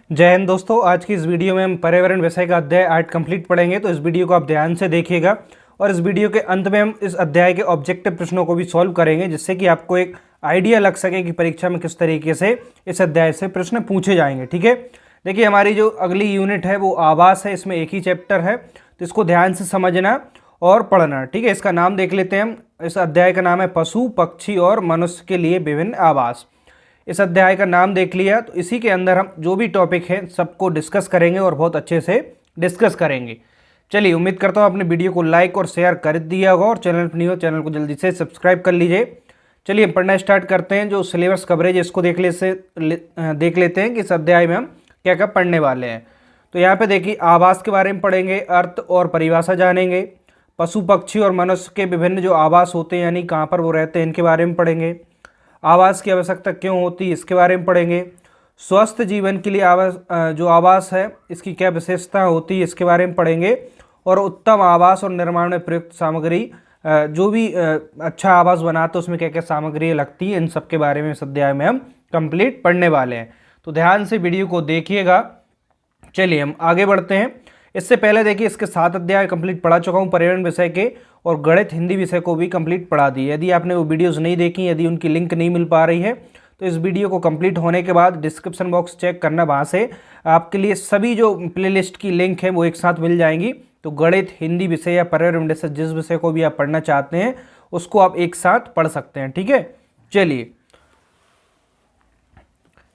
जय हिंद दोस्तों। आज की इस वीडियो में हम पर्यावरण विषय का अध्याय 8 कंप्लीट पढ़ेंगे, तो इस वीडियो को आप ध्यान से देखिएगा और इस वीडियो के अंत में हम इस अध्याय के ऑब्जेक्टिव प्रश्नों को भी सॉल्व करेंगे, जिससे कि आपको एक आइडिया लग सके कि परीक्षा में किस तरीके से इस अध्याय से प्रश्न पूछे जाएंगे। ठीक है, देखिए हमारी जो अगली यूनिट है वो आवास है। इसमें एक ही चैप्टर है, तो इसको ध्यान से समझना और पढ़ना। ठीक है, इसका नाम देख लेते हैं हम। इस अध्याय का नाम है पशु पक्षी और मनुष्य के लिए विभिन्न आवास। इस अध्याय का नाम देख लिया, तो इसी के अंदर हम जो भी टॉपिक है सबको डिस्कस करेंगे और बहुत अच्छे से डिस्कस करेंगे। चलिए, उम्मीद करता हूँ आपने वीडियो को लाइक और शेयर कर दिया होगा और चैनल पर नहीं हो चैनल को जल्दी से सब्सक्राइब कर लीजिए। चलिए हम पढ़ना स्टार्ट करते हैं। जो सिलेबस कवरेज है इसको देख लेते हैं कि इस अध्याय में हम क्या क्या पढ़ने वाले हैं। तो यहाँ पे देखिए, आवास के बारे में पढ़ेंगे, अर्थ और परिभाषा जानेंगे, पशु पक्षी और मनुष्य के विभिन्न जो आवास होते हैं यानी कहाँ पर वो रहते हैं इनके बारे में पढ़ेंगे, आवास की आवश्यकता क्यों होती है इसके बारे में पढ़ेंगे, स्वस्थ जीवन के लिए जो आवास है इसकी क्या विशेषता होती है इसके बारे में पढ़ेंगे, और उत्तम आवास और निर्माण में प्रयुक्त सामग्री, जो भी अच्छा आवास बनाते हैं उसमें क्या क्या सामग्री लगती है, इन सब के बारे में इस अध्याय में हम कंप्लीट पढ़ने वाले हैं। तो ध्यान से वीडियो को देखिएगा। चलिए हम आगे बढ़ते हैं। इससे पहले देखिए, इसके 7 अध्याय कंप्लीट पढ़ा चुका हूँ पर्यावरण विषय के, और गणित हिंदी विषय को भी कंप्लीट पढ़ा दी। यदि आपने वो वीडियोस नहीं देखी, यदि उनकी लिंक नहीं मिल पा रही है, तो इस वीडियो को कंप्लीट होने के बाद डिस्क्रिप्शन बॉक्स चेक करना, वहाँ से आपके लिए सभी जो प्लेलिस्ट की लिंक है वो एक साथ मिल जाएंगी। तो गणित हिंदी विषय या पर्यावरण विषय जिस विषय को भी आप पढ़ना चाहते हैं उसको आप एक साथ पढ़ सकते हैं। ठीक है, चलिए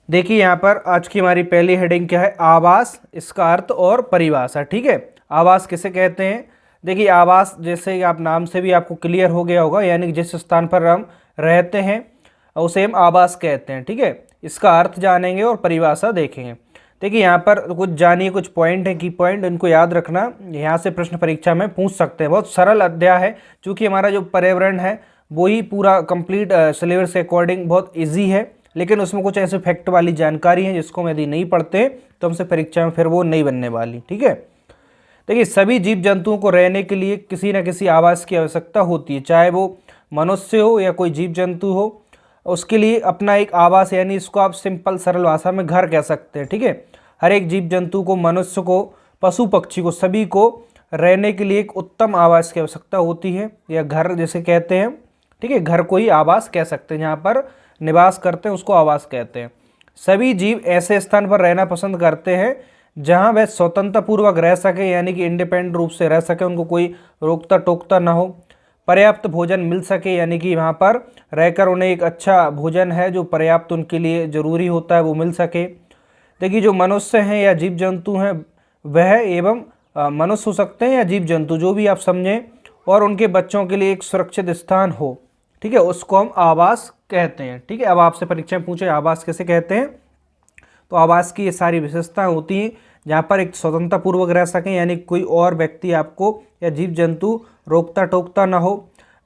देखिए यहाँ पर आज की हमारी पहली हेडिंग क्या है, आवास, इसका अर्थ और परिभाषा। ठीक है, आवास किसे कहते हैं? देखिए आवास, जैसे आप नाम से भी आपको क्लियर हो गया होगा, यानी कि जिस स्थान पर हम रहते हैं उसे हम आवास कहते हैं। ठीक है, इसका अर्थ जानेंगे और परिभाषा देखेंगे। देखिए यहाँ पर कुछ जानिए, कुछ पॉइंट है, की पॉइंट, इनको याद रखना, यहाँ से प्रश्न परीक्षा में पूछ सकते हैं। बहुत सरल अध्याय है, क्योंकि हमारा जो पर्यावरण है वो ही पूरा कंप्लीट सिलेबस के अकॉर्डिंग बहुत ईजी है, लेकिन उसमें कुछ ऐसे फैक्ट वाली जानकारी है जिसको हम यदि नहीं पढ़ते तो हमसे परीक्षा में फिर वो नहीं बनने वाली। ठीक है, देखिए सभी जीव जंतुओं को रहने के लिए किसी न किसी आवास की आवश्यकता होती है, चाहे वो मनुष्य हो या कोई जीव जंतु हो, उसके लिए अपना एक आवास, यानी इसको आप सिंपल सरल भाषा में घर कह सकते हैं। ठीक है, हर एक जीव जंतु को, मनुष्य को, पशु पक्षी को, सभी को रहने के लिए एक उत्तम आवास की आवश्यकता होती है, या घर जैसे कहते हैं। ठीक है, घर को ही आवास कह सकते हैं, जहाँ पर निवास करते हैं उसको आवास कहते हैं। सभी जीव ऐसे स्थान पर रहना पसंद करते हैं जहां वह स्वतंत्रता पूर्वक रह सके, यानी कि इंडिपेंडेंट रूप से रह सके, उनको कोई रोकता टोकता ना हो, पर्याप्त भोजन मिल सके, यानी कि वहां पर रहकर उन्हें एक अच्छा भोजन है जो पर्याप्त उनके लिए जरूरी होता है वो मिल सके। देखिए जो मनुष्य हैं या जीव जंतु हैं वह एवं मनुष्य हो सकते हैं या जीव जंतु, जो भी आप समझें, और उनके बच्चों के लिए एक सुरक्षित स्थान हो। ठीक है, उसको हम आवास कहते हैं। ठीक है, अब आपसे परीक्षा में पूछे आवास किसे कहते हैं, तो आवास की ये सारी विशेषताएं होती हैं जहाँ पर एक स्वतंत्रता पूर्वक रह सकें, यानी कोई और व्यक्ति आपको या जीव जंतु रोकता टोकता ना हो,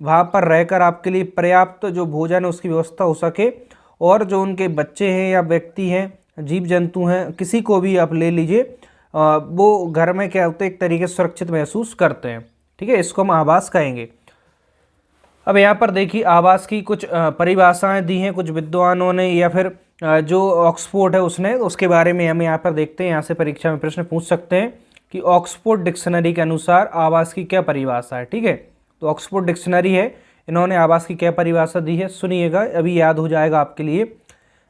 वहाँ पर रहकर आपके लिए पर्याप्त जो भोजन है उसकी व्यवस्था हो सके, और जो उनके बच्चे हैं या व्यक्ति हैं, जीव जंतु हैं, किसी को भी आप ले लीजिए, वो घर में क्या होते हैं, एक तरीके से सुरक्षित महसूस करते हैं। ठीक है, इसको हम आवास कहेंगे। अब यहाँ पर देखिए आवास की कुछ परिभाषाएं दी हैं कुछ विद्वानों ने, या फिर जो ऑक्सफोर्ड है उसने, उसके बारे में हम यहाँ पर देखते हैं। यहाँ से परीक्षा में प्रश्न पूछ सकते हैं कि ऑक्सफोर्ड डिक्शनरी के अनुसार आवास की क्या परिभाषा है। ठीक है, तो ऑक्सफोर्ड डिक्शनरी है, इन्होंने आवास की क्या परिभाषा दी है सुनिएगा, अभी याद हो जाएगा आपके लिए।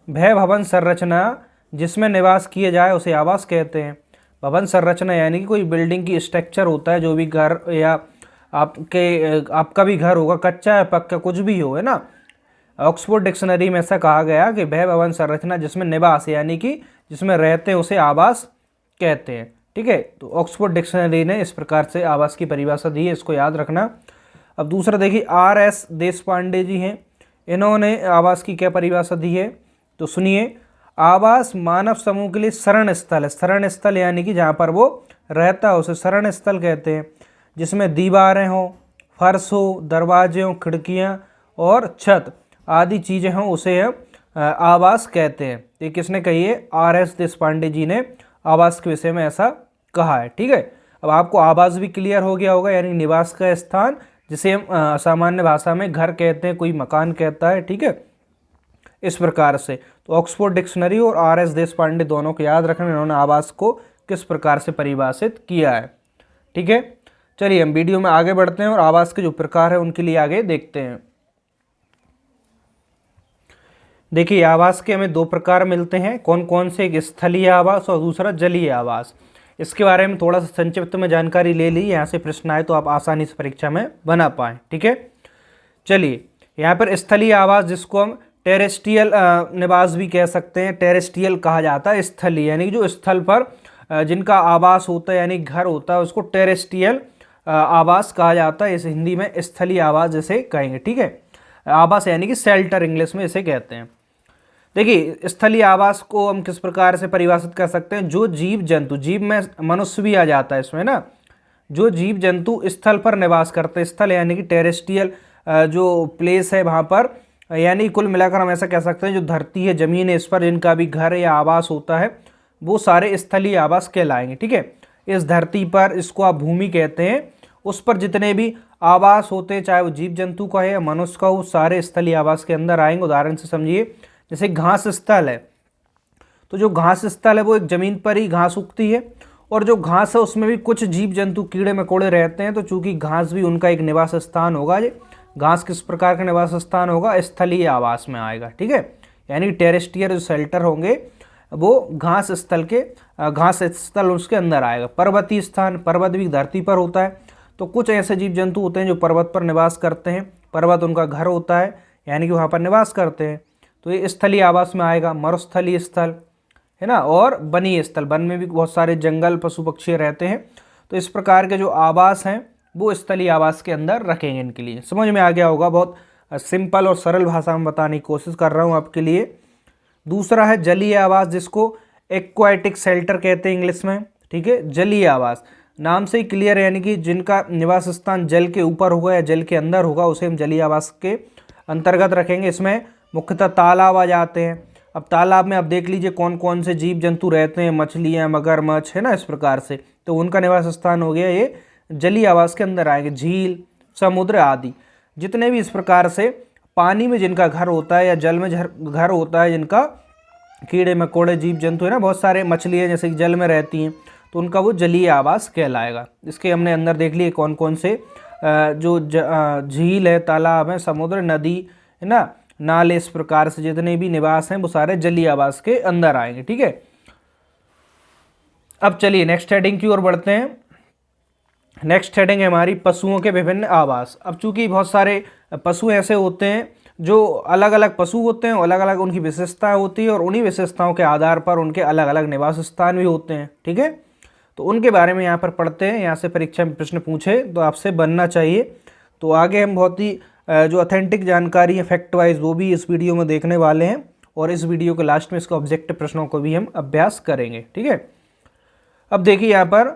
भय भवन संरचना जिसमें निवास किए जाए उसे आवास कहते हैं। भवन संरचना यानी कि कोई बिल्डिंग की स्ट्रक्चर होता है, जो भी घर या आपका भी घर होगा, कच्चा या पक्का कुछ भी हो, है ना। ऑक्सफोर्ड डिक्शनरी में ऐसा कहा गया कि भय भवन संरचना जिसमें निवास यानी कि जिसमें रहते हैं उसे आवास कहते हैं। ठीक है, तो ऑक्सफोर्ड डिक्शनरी ने इस प्रकार से आवास की परिभाषा दी है, इसको याद रखना। अब दूसरा देखिए, R.S. देशपांडे जी हैं, इन्होंने आवास की क्या परिभाषा दी है, तो सुनिए। आवास मानव समूह के लिए शरण स्थल है। शरण स्थल यानी कि जहाँ पर वो रहता है उसे शरण स्थल कहते हैं, जिसमें दीवारें हों, फर्श हो, दरवाजे हों, खिड़कियाँ और छत आदि चीज़ें हों, उसे हम आवास कहते हैं। ये किसने कही है? R.S. देशपांडे जी ने आवास के विषय में ऐसा कहा है। ठीक है, अब आपको आवास भी क्लियर हो गया होगा, यानी निवास का स्थान, जिसे हम सामान्य भाषा में घर कहते हैं, कोई मकान कहता है। ठीक है, इस प्रकार से। तो ऑक्सफोर्ड डिक्शनरी और आर.एस. देशपांडे दोनों को याद रखना, इन्होंने आवास को किस प्रकार से परिभाषित किया है। ठीक है, चलिए हम वीडियो में आगे बढ़ते हैं और आवास के जो प्रकार है उनके लिए आगे देखते हैं। देखिए आवास के हमें दो प्रकार मिलते हैं, कौन कौन से, एक स्थलीय आवास और दूसरा जलीय आवास। इसके बारे में थोड़ा सा संक्षिप्त में जानकारी ले ली, यहाँ से प्रश्न आए तो आप आसानी से परीक्षा में बना पाएँ। ठीक है, चलिए यहाँ पर स्थलीय आवास जिसको हम टेरेस्ट्रियल निवास भी कह सकते हैं, टेरेस्ट्रियल कहा जाता है स्थलीय, यानी जो स्थल पर जिनका आवास होता है यानी घर होता है उसको टेरेस्ट्रियल आवास कहा जाता है। इस हिंदी में स्थलीय आवास जैसे कहेंगे। ठीक है, आवास यानी कि शेल्टर इंग्लिश में इसे कहते हैं। देखिए स्थलीय आवास को हम किस प्रकार से परिभाषित कर सकते हैं, जो जीव जंतु, जीव में मनुष्य भी आ जाता है इसमें ना, जो जीव जंतु स्थल पर निवास करते हैं, स्थल यानी कि टेरेस्ट्रियल जो प्लेस है वहाँ पर, यानी कुल मिलाकर हम ऐसा कह सकते हैं जो धरती है, जमीन है, इस पर जिनका भी घर या आवास होता है वो सारे स्थलीय आवास कहलाएंगे। ठीक है, इस धरती पर, इसको आप भूमि कहते हैं, उस पर जितने भी आवास होते हैं चाहे वो जीव जंतु का है या मनुष्य का हो, सारे स्थलीय आवास के अंदर आएंगे। उदाहरण से समझिए जैसे घास स्थल है, तो जो घास स्थल है वो एक जमीन पर ही घास उगती है और जो घास है उसमें भी कुछ जीव जंतु कीड़े मकोड़े रहते हैं, तो चूंकि घास भी उनका एक निवास स्थान होगा, ये घास किस प्रकार का निवास स्थान होगा, स्थलीय आवास में आएगा। ठीक है, यानी टेरेस्ट्रियल जो शेल्टर होंगे वो घास स्थल उसके अंदर आएगा। पर्वतीय स्थान, पर्वत भी धरती पर होता है, तो कुछ ऐसे जीव जंतु होते हैं जो पर्वत पर निवास करते हैं, पर्वत उनका घर होता है यानी कि वहाँ पर निवास करते हैं, तो ये स्थलीय आवास में आएगा। मरुस्थलीय स्थल है ना, और वनीय स्थल, वन में भी बहुत सारे जंगल पशु पक्षी रहते हैं, तो इस प्रकार के जो आवास हैं वो स्थलीय आवास के अंदर रखेंगे। इनके लिए समझ में आ गया होगा, बहुत सिंपल और सरल भाषा में बताने की कोशिश कर रहा हूँ आपके लिए। दूसरा है जलीय आवास, जिसको एक्वाटिक शेल्टर कहते हैं इंग्लिश में। ठीक है, जलीय आवास नाम से ही क्लियर है, यानी कि जिनका निवास स्थान जल के ऊपर होगा या जल के अंदर होगा उसे हम जलीय आवास के अंतर्गत रखेंगे। इसमें मुख्यतः तालाब आ जाते हैं। अब तालाब में आप देख लीजिए कौन कौन से जीव जंतु रहते हैं, मछलियाँ, मगरमच्छ, है ना, इस प्रकार से, तो उनका निवास स्थान हो गया, ये जलीय आवास के अंदर आएंगे। झील, समुद्र आदि जितने भी इस प्रकार से पानी में जिनका घर होता है या जल में घर होता है, जिनका कीड़े मकोड़े जीव जंतु है ना, बहुत सारे मछलियाँ जैसे कि जल में रहती हैं, तो उनका वो जलीय आवास कहलाएगा। इसके हमने अंदर देख लिए कौन कौन से जो झील है, तालाब है, समुद्र, नदी है ना, नाले, इस प्रकार से जितने भी निवास हैं वो सारे जलीय आवास के अंदर आएंगे। ठीक है, अब चलिए नेक्स्ट हेडिंग की ओर बढ़ते हैं। नेक्स्ट हेडिंग है हमारी पशुओं के विभिन्न आवास। अब चूंकि बहुत सारे पशु ऐसे होते हैं जो अलग अलग पशु होते हैं, अलग अलग उनकी विशेषताएं होती है और उन्हीं विशेषताओं के आधार पर उनके अलग अलग निवास स्थान भी होते हैं। ठीक है, तो उनके बारे में यहाँ पर पढ़ते हैं। यहाँ से परीक्षा में प्रश्न पूछे तो आपसे बनना चाहिए। तो आगे हम बहुत ही जो ऑथेंटिक जानकारी है फैक्ट वाइज वो भी इस वीडियो में देखने वाले हैं और इस वीडियो के लास्ट में इसके ऑब्जेक्टिव प्रश्नों को भी हम अभ्यास करेंगे। ठीक है, अब देखिए यहाँ पर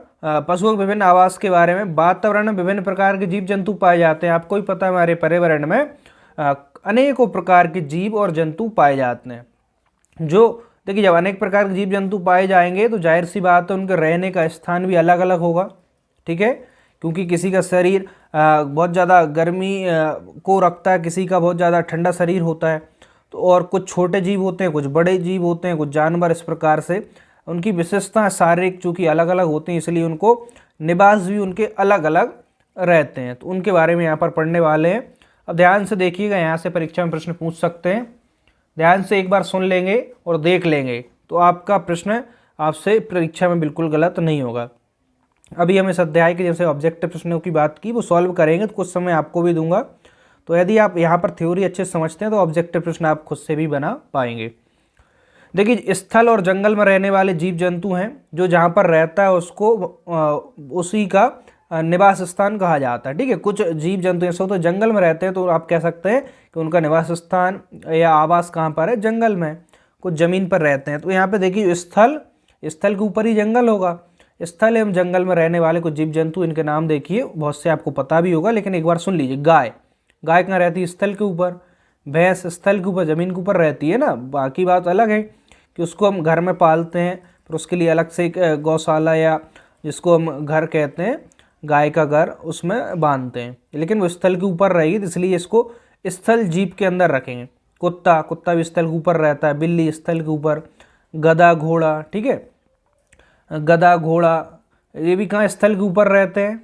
पशुओं के विभिन्न आवास के बारे में। वातावरण में विभिन्न प्रकार के जीव जंतु पाए जाते हैं। आपको ही पता है हमारे पर्यावरण में अनेकों प्रकार के जीव और जंतु पाए जाते हैं। जो देखिए जब अनेक प्रकार के जीव जंतु पाए जाएंगे तो जाहिर सी बात है उनके रहने का स्थान भी अलग अलग होगा। ठीक है, क्योंकि किसी का शरीर बहुत ज़्यादा गर्मी को रखता है, किसी का बहुत ज़्यादा ठंडा शरीर होता है, तो और कुछ छोटे जीव होते हैं, कुछ बड़े जीव होते हैं, कुछ जानवर, इस प्रकार से उनकी विशेषताएं शारीरिक चूँकि अलग अलग होती हैं, इसलिए उनको निवास भी उनके अलग अलग रहते हैं। तो उनके बारे में यहाँ पर पढ़ने वाले हैं। अब ध्यान से देखिएगा, यहाँ से परीक्षा में प्रश्न पूछ सकते हैं। ध्यान से एक बार सुन लेंगे और देख लेंगे तो आपका प्रश्न आपसे परीक्षा में बिल्कुल गलत नहीं होगा। अभी हम इस अध्याय के जैसे ऑब्जेक्टिव प्रश्नों की बात की वो सॉल्व करेंगे, तो कुछ समय आपको भी दूंगा। तो यदि आप यहाँ पर थ्योरी अच्छे से समझते हैं तो ऑब्जेक्टिव प्रश्न आप खुद से भी बना पाएंगे। देखिए स्थल और जंगल में रहने वाले जीव जंतु हैं, जो जहाँ पर रहता है उसको उसी का निवास स्थान कहा जाता है। ठीक है, कुछ जीव जंतु ऐसे होते हैं जंगल में रहते हैं तो आप कह सकते हैं कि उनका निवास स्थान या आवास कहाँ पर है, जंगल में। कुछ जमीन पर रहते हैं, तो यहाँ पे देखिए स्थल के ऊपर ही जंगल होगा। स्थल एवं जंगल में रहने वाले कुछ जीव जंतु, इनके नाम देखिए, बहुत से आपको पता भी होगा लेकिन एक बार सुन लीजिए। गाय कहाँ रहती है, स्थल के ऊपर। भैंस स्थल के ऊपर, जमीन के ऊपर रहती है ना। बाकी बात अलग है कि उसको हम घर में पालते हैं, फिर उसके लिए अलग से एक गौशाला या जिसको हम घर कहते हैं, गाय का घर, उसमें बांधते हैं, लेकिन वो स्थल के ऊपर रहेगी, इसलिए इसको स्थल जीव के अंदर रखेंगे। कुत्ता, कुत्ता भी स्थल के ऊपर रहता है, बिल्ली स्थल के ऊपर, गधा घोड़ा, ठीक है, गधा घोड़ा ये भी कहाँ स्थल के ऊपर रहते हैं।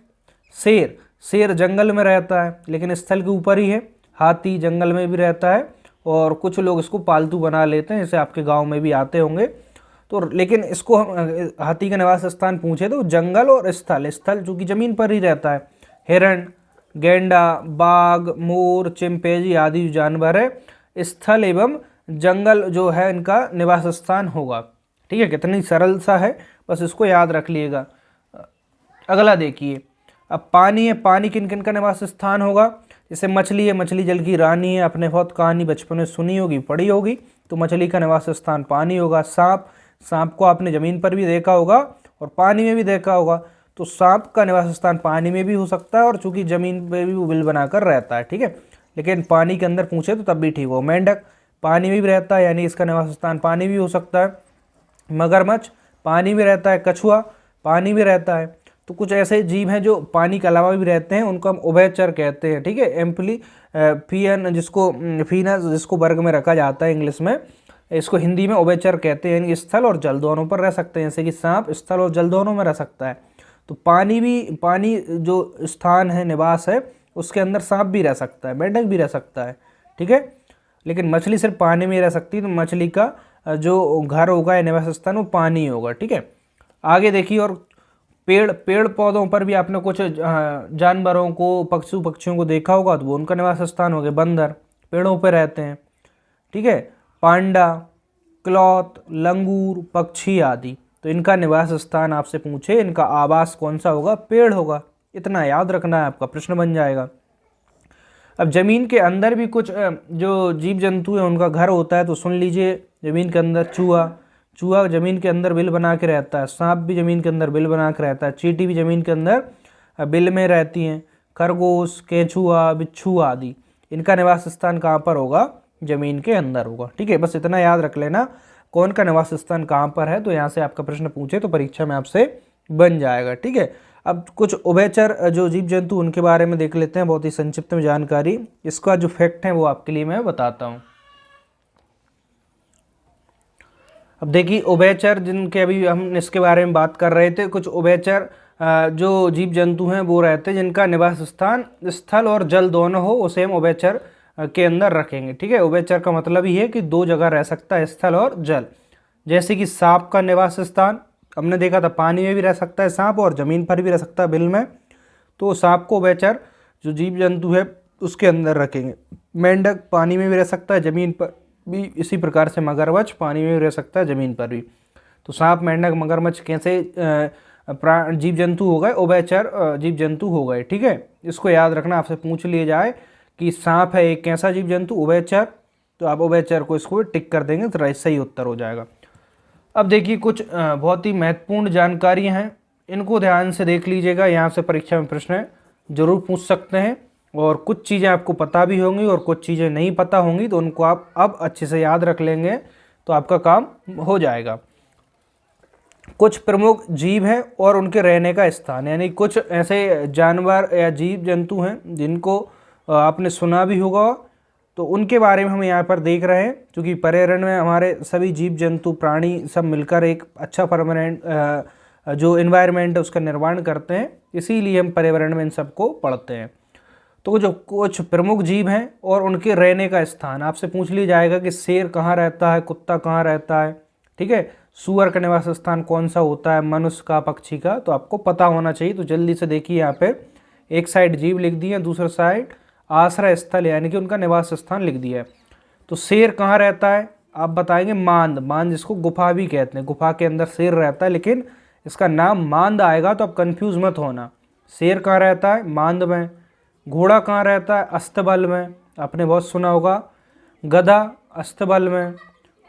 शेर, शेर जंगल में रहता है लेकिन स्थल के ऊपर ही है। हाथी जंगल में भी रहता है और कुछ लोग इसको पालतू बना लेते हैं, जैसे आपके गांव में भी आते होंगे तो। लेकिन इसको हम हाथी का निवास स्थान पूछे तो जंगल और स्थल, स्थल जो कि जमीन पर ही रहता है। हिरण, गैंडा, बाघ, मोर, चिंपैंजी आदि जानवर है स्थल एवं जंगल जो है इनका निवास स्थान होगा। ठीक है, कितनी सरल सा है, बस इसको याद रख लिएगा। अगला देखिए, अब पानी है, पानी किन किन का निवास स्थान होगा। जैसे मछली है, मछली जल की रानी है, आपने बहुत कहानी बचपन में सुनी होगी, पढ़ी होगी, तो मछली का निवास स्थान पानी होगा। सांप, सांप को आपने जमीन पर भी देखा होगा और पानी में भी देखा होगा, तो सांप का निवास स्थान पानी में भी हो सकता है और चूंकि जमीन पर भी वो बिल बनाकर रहता है। ठीक है, लेकिन पानी के अंदर पूछे तो तब भी ठीक हो। मेंढक पानी में भी रहता है यानी इसका निवास स्थान पानी भी हो सकता है। मगरमच्छ पानी में रहता है, कछुआ पानी में रहता है। तो कुछ ऐसे जीव हैं जो पानी के अलावा भी रहते हैं, उनको हम उभयचर कहते हैं। ठीक है, एम्फिलियन जिसको फीनस जिसको वर्ग में रखा जाता है इंग्लिश में, इसको हिंदी में उभयचर कहते हैं, यानी स्थल और जल दोनों पर रह सकते हैं। जैसे कि सांप स्थल और जल दोनों में रह सकता है, तो पानी जो स्थान है, निवास है, उसके अंदर सांप भी रह सकता है, मेंढक भी रह सकता है। ठीक है, लेकिन मछली सिर्फ पानी में रह सकती है, तो मछली का जो घर होगा या निवास स्थान वो पानी होगा। ठीक है, आगे देखिए, और पेड़ पौधों पर भी आपने कुछ जानवरों को, पक्षियों को देखा होगा, तो वो उनका निवास स्थान हो गया। बंदर पेड़ों पर रहते हैं। ठीक है, पांडा, क्लॉथ, लंगूर, पक्षी आदि, तो इनका निवास स्थान आपसे पूछे, इनका आवास कौन सा होगा, पेड़ होगा। इतना याद रखना है, आपका प्रश्न बन जाएगा। अब जमीन के अंदर भी कुछ जो जीव जंतु है उनका घर होता है, तो सुन लीजिए। जमीन के अंदर चूहा जमीन के अंदर बिल बना के रहता है। सांप भी जमीन के अंदर बिल बना के रहता है। चींटी भी जमीन के अंदर बिल में रहती हैं। खरगोश, केंचुआ, बिच्छू आदि, इनका निवास स्थान कहाँ पर होगा, जमीन के अंदर होगा। ठीक है, बस इतना याद रख लेना कौन का निवास स्थान कहाँ पर है, तो यहाँ से आपका प्रश्न पूछे तो परीक्षा में आपसे बन जाएगा। ठीक है, अब कुछ उभयचर जो जीव जंतु उनके बारे में देख लेते हैं, बहुत ही संक्षिप्त में जानकारी। इसका जो फैक्ट है वो आपके लिए मैं बताता हूँ। अब देखिए, उभयचर जिनके अभी हम इसके बारे में बात कर रहे थे, कुछ उभयचर जो जीव जंतु हैं वो रहते हैं जिनका निवास स्थान स्थल और जल दोनों हो, उसे हम उभयचर के अंदर रखेंगे। ठीक है, उभयचर का मतलब ही है कि दो जगह रह सकता है, स्थल और जल। जैसे कि सांप का निवास स्थान हमने देखा था, पानी में भी रह सकता है सांप और जमीन पर भी रह सकता है, बिल में, तो सांप को उभयचर जो जीव जंतु है उसके अंदर रखेंगे। मेंढक पानी में भी रह सकता है, जमीन पर भी। इसी प्रकार से मगरमच्छ पानी में भी रह सकता है, जमीन पर भी। तो सांप, मेंढक, मगरमच्छ कैसे जीव जंतु हो गए, उभयचर जीव जंतु हो गए। ठीक है, इसको याद रखना, आपसे पूछ लिया जाए कि सांप है एक कैसा जीव जंतु, उभयचर, तो आप उभयचर को इसको टिक कर देंगे तो सही उत्तर हो जाएगा। अब देखिए, कुछ बहुत ही महत्वपूर्ण जानकारियाँ हैं, इनको ध्यान से देख लीजिएगा। यहाँ से परीक्षा में प्रश्न जरूर पूछ सकते हैं और कुछ चीज़ें आपको पता भी होंगी और कुछ चीज़ें नहीं पता होंगी, तो उनको आप अब अच्छे से याद रख लेंगे तो आपका काम हो जाएगा। कुछ प्रमुख जीव हैं और उनके रहने का स्थान, यानी कुछ ऐसे जानवर या जीव जंतु हैं जिनको आपने सुना भी होगा, तो उनके बारे में हम यहाँ पर देख रहे हैं। क्योंकि पर्यावरण में हमारे सभी जीव जंतु प्राणी सब मिलकर एक अच्छा परमानेंट जो इन्वायरमेंट है उसका निर्माण करते हैं, इसीलिए हम पर्यावरण में इन सबको पढ़ते हैं। तो जो कुछ प्रमुख जीव हैं और उनके रहने का स्थान आपसे पूछ लिया जाएगा कि शेर कहाँ रहता है, कुत्ता कहाँ रहता है। ठीक है, सूअर का निवास स्थान कौन सा होता है, मनुष्य का, पक्षी का, तो आपको पता होना चाहिए। तो जल्दी से देखिए, यहाँ पे एक साइड जीव लिख दिए, दूसरा साइड आश्रय स्थल यानी कि उनका निवास स्थान लिख दिया है। तो शेर कहाँ रहता है, आप बताएंगे मांद, मांद जिसको गुफा भी कहते हैं, गुफा के अंदर शेर रहता है, लेकिन इसका नाम मांद आएगा तो आप कंफ्यूज मत होना। शेर कहाँ रहता है, मांद में। घोड़ा कहाँ रहता है, अस्तबल में, आपने बहुत सुना होगा। गधा अस्तबल में।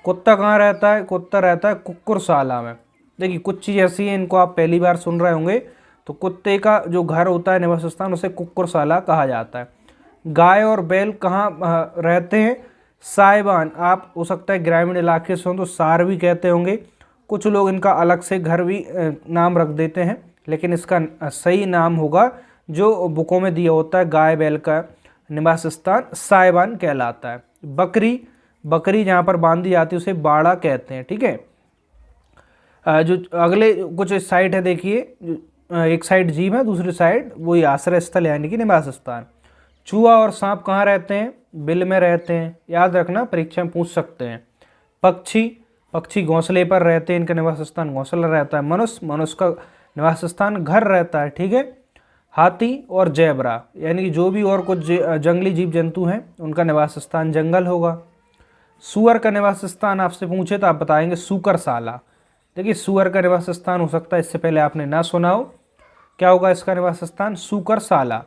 कुत्ता कहाँ रहता है, कुत्ता रहता है कुक्कुरशाला में। देखिए, कुछ चीज़ ऐसी हैं इनको आप पहली बार सुन रहे होंगे, तो कुत्ते का जो घर होता है, निवास स्थान, उसे कुक्कुरशाला कहा जाता है। गाय और बैल कहाँ रहते हैं, साइबान, आप हो सकता है ग्रामीण इलाके से हो तो सार भी कहते होंगे। कुछ लोग इनका अलग से घर भी नाम रख देते हैं, लेकिन इसका सही नाम होगा जो बुकों में दिया होता है, गाय बैल का निवास स्थान साइबान कहलाता है। बकरी बकरी जहाँ पर बांधी जाती है उसे बाड़ा कहते हैं। ठीक है, जो अगले कुछ साइट है देखिए, एक साइड जीव है, दूसरी साइड वही आश्रय स्थल यानी कि निवास स्थान। चूहा और सांप कहाँ रहते हैं? बिल में रहते हैं, याद रखना, परीक्षा में पूछ सकते हैं। पक्षी घोंसले पर रहते हैं, इनका निवास स्थान घोंसला रहता है। मनुष्य का निवास स्थान घर रहता है। ठीक है, हाथी और जेब्रा यानी कि जो भी और कुछ जंगली जीव जंतु हैं उनका निवास स्थान जंगल होगा। सूअर का निवास स्थान आपसे पूछे तो आप बताएंगे सूकरशाला। देखिए, सूअर का निवास स्थान हो सकता है इससे पहले आपने ना सुना हो, क्या होगा इसका निवास स्थान? सूकरशाला।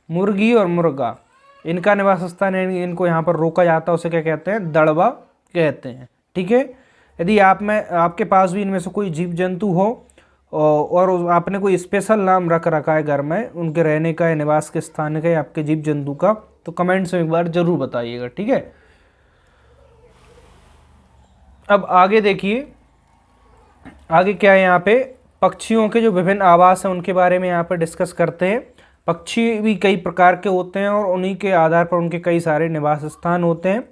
मुर्गी और मुर्गा, इनका निवास स्थान यानी इनको यहाँ पर रोका जाता है, उसे क्या कहते हैं? दड़बा कहते हैं। ठीक है, यदि आपके पास भी इनमें से कोई जीव जंतु हो और आपने कोई स्पेशल नाम रख रखा है घर में उनके रहने का या निवास के स्थान का या आपके जीव जंतु का, तो कमेंट्स में एक बार जरूर बताइएगा। ठीक है, अब आगे देखिए, आगे क्या है यहाँ पे? पक्षियों के जो विभिन्न आवास हैं उनके बारे में यहाँ पर डिस्कस करते हैं। पक्षी भी कई प्रकार के होते हैं और उन्हीं के आधार पर उनके कई सारे निवास स्थान होते हैं,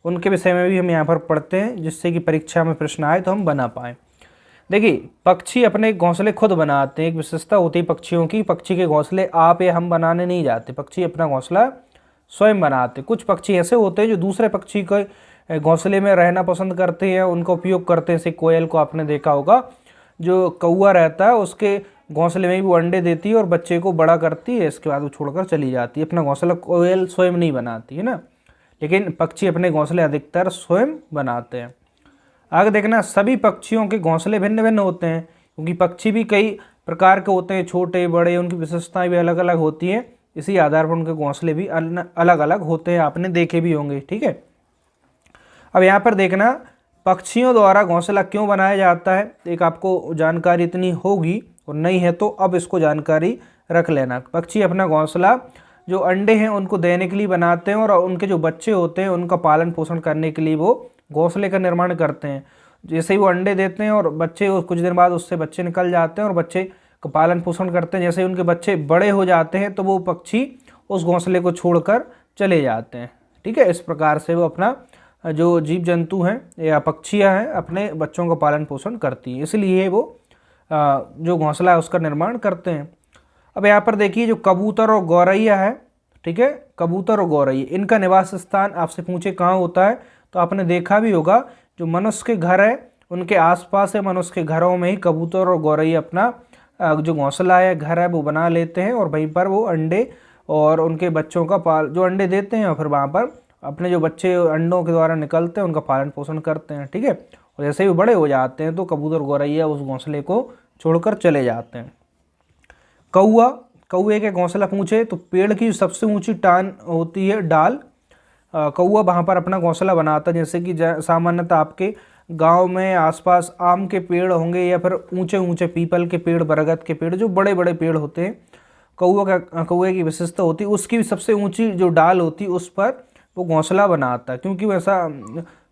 उनके विषय में भी हम यहाँ पर पढ़ते हैं, जिससे कि परीक्षा में प्रश्न आए तो हम बना पाएँ। देखिए, पक्षी अपने घोंसले खुद बनाते हैं। एक विशेषता होती है पक्षियों की, पक्षी के घोंसले आप या हम बनाने नहीं जाते, पक्षी अपना घोंसला स्वयं बनाते। कुछ पक्षी ऐसे होते हैं जो दूसरे पक्षी के घोंसले में रहना पसंद करते हैं, उनका उपयोग करते हैं। जैसे कोयल को आपने देखा होगा, जो कौआ रहता है उसके घोंसले में भी वो अंडे देती है और बच्चे को बड़ा करती है, इसके बाद वो छोड़कर चली जाती है। अपना घोंसला कोयल स्वयं नहीं बनाती है ना, लेकिन पक्षी अपने घोंसले अधिकतर स्वयं बनाते हैं। आगे देखना, सभी पक्षियों के घोंसले भिन्न भिन्न होते हैं, क्योंकि पक्षी भी कई प्रकार के होते हैं, छोटे बड़े, उनकी विशेषताएं भी अलग अलग होती हैं। इसी आधार पर उनके घोंसले भी अलग अलग होते हैं, आपने देखे भी होंगे। ठीक है, अब यहाँ पर देखना, पक्षियों द्वारा घोंसला क्यों बनाया जाता है? एक आपको जानकारी इतनी होगी और नहीं है तो अब इसको जानकारी रख लेना। पक्षी अपना घोंसला जो अंडे हैं उनको देने के लिए बनाते हैं और उनके जो बच्चे होते हैं उनका पालन पोषण करने के लिए वो घोंसले का निर्माण करते हैं। जैसे ही वो अंडे देते हैं और बच्चे कुछ दिन बाद उससे बच्चे निकल जाते हैं और बच्चे का पालन पोषण करते हैं। जैसे ही उनके बच्चे बड़े हो जाते हैं तो वो पक्षी उस घोंसले को छोड़कर चले जाते हैं। ठीक है, इस प्रकार से वो अपना जो जीव जंतु हैं या पक्षियां हैं अपने बच्चों का पालन पोषण करती हैं, इसलिए वो जो घोंसला है उसका निर्माण करते हैं। अब यहाँ पर देखिए, जो कबूतर और गौरैया है, ठीक है, कबूतर और गौरैया, इनका निवास स्थान आपसे पूछे कहाँ होता है तो आपने देखा भी होगा, जो मनुष्य के घर है उनके आसपास है, मनुष्य के घरों में ही कबूतर और गौरैया अपना जो घोंसला है, घर है, वो बना लेते हैं और वहीं पर वो अंडे और उनके बच्चों का जो अंडे देते हैं और फिर वहाँ पर अपने जो बच्चे अंडों के द्वारा निकलते हैं उनका पालन पोषण करते हैं। ठीक है, और जैसे ही बड़े हो जाते हैं तो कबूतर गौरैया उस घोंसले को छोड़कर चले जाते हैं। कौए के घोंसला पूछे तो पेड़ की सबसे ऊंची टान होती है डाल, कौआ वहाँ पर अपना घोंसला बनाता है। जैसे कि सामान्यतः आपके गांव में आसपास आम के पेड़ होंगे या फिर ऊंचे ऊंचे पीपल के पेड़, बरगद के पेड़, जो बड़े बड़े पेड़ होते हैं, कौए की विशेषता होती है उसकी भी सबसे ऊंची जो डाल होती है उस पर वो घोंसला बनाता है, क्योंकि वो ऐसा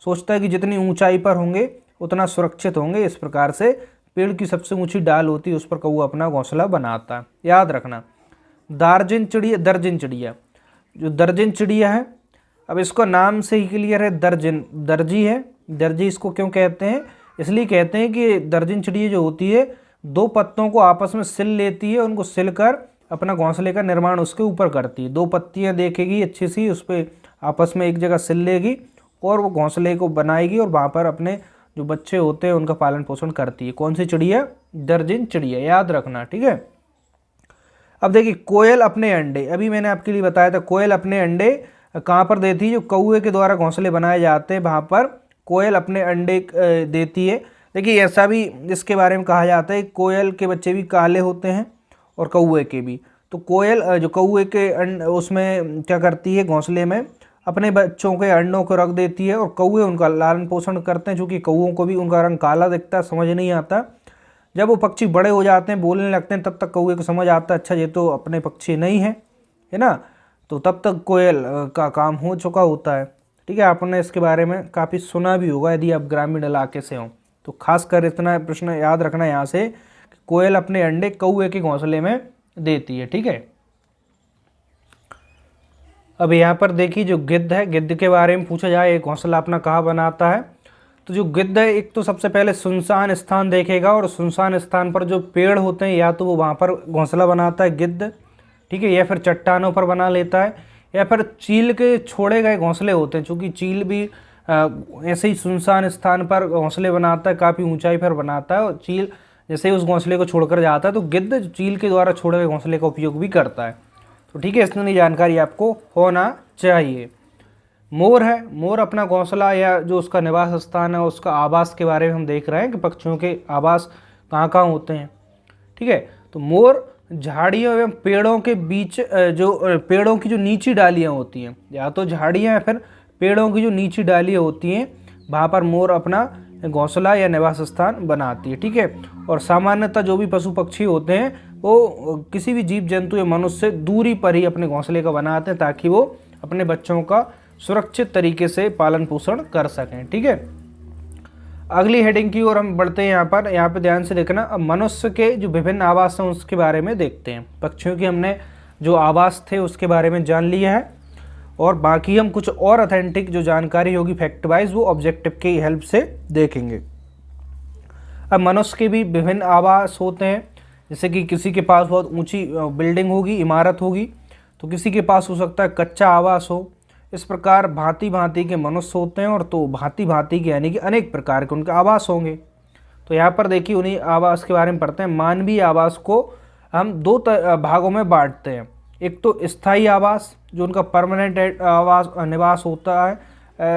सोचता है कि जितनी ऊंचाई पर होंगे उतना सुरक्षित होंगे। इस प्रकार से पेड़ की सबसे ऊंची डाल होती है उस पर कौआ अपना घोंसला बनाता है। याद रखना, दर्जन चिड़िया, जो दर्जन चिड़िया है, अब इसका नाम से ही क्लियर है, दर्जी है। दर्जी इसको क्यों कहते हैं? इसलिए कहते हैं कि दर्जन चिड़िया जो होती है दो पत्तों को आपस में सिल लेती है, उनको सिल कर अपना घोंसले का निर्माण उसके ऊपर करती है। दो पत्तियां देखेगी अच्छी सी, उस पर आपस में एक जगह सिल लेगी और वो घोंसले को बनाएगी और वहाँ पर अपने जो बच्चे होते हैं उनका पालन पोषण करती है। कौन सी चिड़िया? दर्जन चिड़िया, याद रखना। ठीक है, अब देखिए, कोयल अपने अंडे, अभी मैंने आपके लिए बताया था, कोयल अपने अंडे कहाँ पर देती है? जो कौए के द्वारा घोंसले बनाए जाते हैं वहाँ पर कोयल अपने अंडे देती है। देखिए, ऐसा भी इसके बारे में कहा जाता है, कोयल के बच्चे भी काले होते हैं और कौए के भी। तो कोयल जो कौए के उसमें क्या करती है, घोंसले में अपने बच्चों के अंडों को रख देती है और कौए उनका लालन पोषण करते हैं। चूँकि कौओं को भी उनका रंग काला दिखता है, समझ नहीं आता। जब वो पक्षी बड़े हो जाते हैं, बोलने लगते हैं, तब तक कौए को समझ आता है अच्छा ये तो अपने पक्षी नहीं है ना, तो तब तक कोयल का काम हो चुका होता है। ठीक है, आपने इसके बारे में काफ़ी सुना भी होगा यदि आप ग्रामीण इलाके से हों तो। खासकर इतना प्रश्न याद रखना यहाँ से कि कोयल अपने अंडे कौए के घोंसले में देती है। ठीक है, अब यहाँ पर देखिए जो गिद्ध है, गिद्ध के बारे में पूछा जाए एक घोंसला अपना कहाँ बनाता है, तो जो गिद्ध है एक तो सबसे पहले सुनसान स्थान देखेगा, और सुनसान स्थान पर जो पेड़ होते हैं या तो वो वहाँ पर घोंसला बनाता है गिद्ध, ठीक है, या फिर चट्टानों पर बना लेता है, या फिर चील के छोड़े गए घोंसले होते हैं, चूँकि चील भी ऐसे ही सुनसान स्थान पर घोंसले बनाता है, काफ़ी ऊंचाई पर बनाता है, और चील जैसे ही उस घोंसले को छोड़कर जाता है तो गिद्ध चील के द्वारा छोड़े गए घोंसले का उपयोग भी करता है। तो ठीक है, इतनी जानकारी आपको होना चाहिए। मोर है, मोर अपना घोंसला या जो उसका निवास स्थान है, उसका आवास के बारे में हम देख रहे हैं कि पक्षियों के आवास कहाँ कहाँ होते हैं, ठीक है। तो मोर झाड़ियों एवं पेड़ों के बीच जो पेड़ों की जो नीची डालियाँ होती हैं, या तो झाड़ियाँ या फिर पेड़ों की जो नीची डालियाँ होती हैं, वहाँ पर मोर अपना घोंसला या निवास स्थान बनाती है, ठीक है। और सामान्यतः जो भी पशु पक्षी होते हैं वो किसी भी जीव जंतु या मनुष्य से दूरी पर ही अपने घोंसले का बनाते हैं, ताकि वो अपने बच्चों का सुरक्षित तरीके से पालन पोषण कर सकें, ठीक है। अगली हेडिंग की ओर हम बढ़ते हैं। यहाँ पे ध्यान से देखना। अब मनुष्य के जो विभिन्न आवास हैं उसके बारे में देखते हैं। पक्षियों की हमने जो आवास थे उसके बारे में जान लिया है, और बाकी हम कुछ और ऑथेंटिक जो जानकारी होगी फैक्ट वाइज वो ऑब्जेक्टिव की हेल्प से देखेंगे। अब मनुष्य के भी विभिन्न आवास होते हैं, जैसे कि किसी के पास बहुत ऊंची बिल्डिंग होगी, इमारत होगी, तो किसी के पास हो सकता है कच्चा आवास हो। इस प्रकार भांति भांति के मनुष्य होते हैं, और तो भांति भांति के यानी कि अनेक प्रकार के उनके आवास होंगे। तो यहाँ पर देखिए उन्हीं आवास के बारे में पढ़ते हैं। मानवीय आवास को हम दो भागों में बांटते हैं। एक तो स्थायी आवास, जो उनका परमानेंट आवास निवास होता है,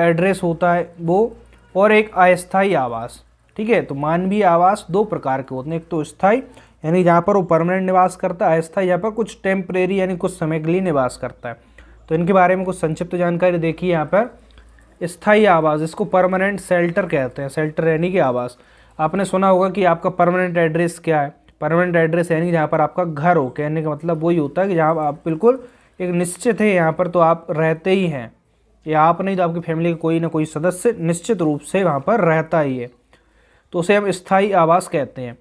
एड्रेस होता है वो, और एक अस्थायी आवास, ठीक है। तो मानवीय आवास दो प्रकार के होते हैं। एक तो स्थायी यानी जहाँ पर वो परमानेंट निवास करता है, अस्थायी यहाँ पर कुछ टेम्परेरी यानी कुछ समय के लिए निवास करता है। तो इनके बारे में कुछ संक्षिप्त जानकारी देखिए। यहाँ पर स्थायी आवास, इसको परमानेंट शेल्टर कहते हैं। शेल्टर यानी कि आवास। आपने सुना होगा कि आपका परमानेंट एड्रेस क्या है। परमानेंट एड्रेस यानी जहाँ पर आपका घर हो, कहने का मतलब वही होता है कि जहाँ आप बिल्कुल एक निश्चित है, यहाँ पर तो आप रहते ही हैं, या आप नहीं तो आपकी फैमिली का कोई ना कोई सदस्य निश्चित रूप से वहाँ पर रहता ही है, तो उसे हम स्थायी आवास कहते हैं।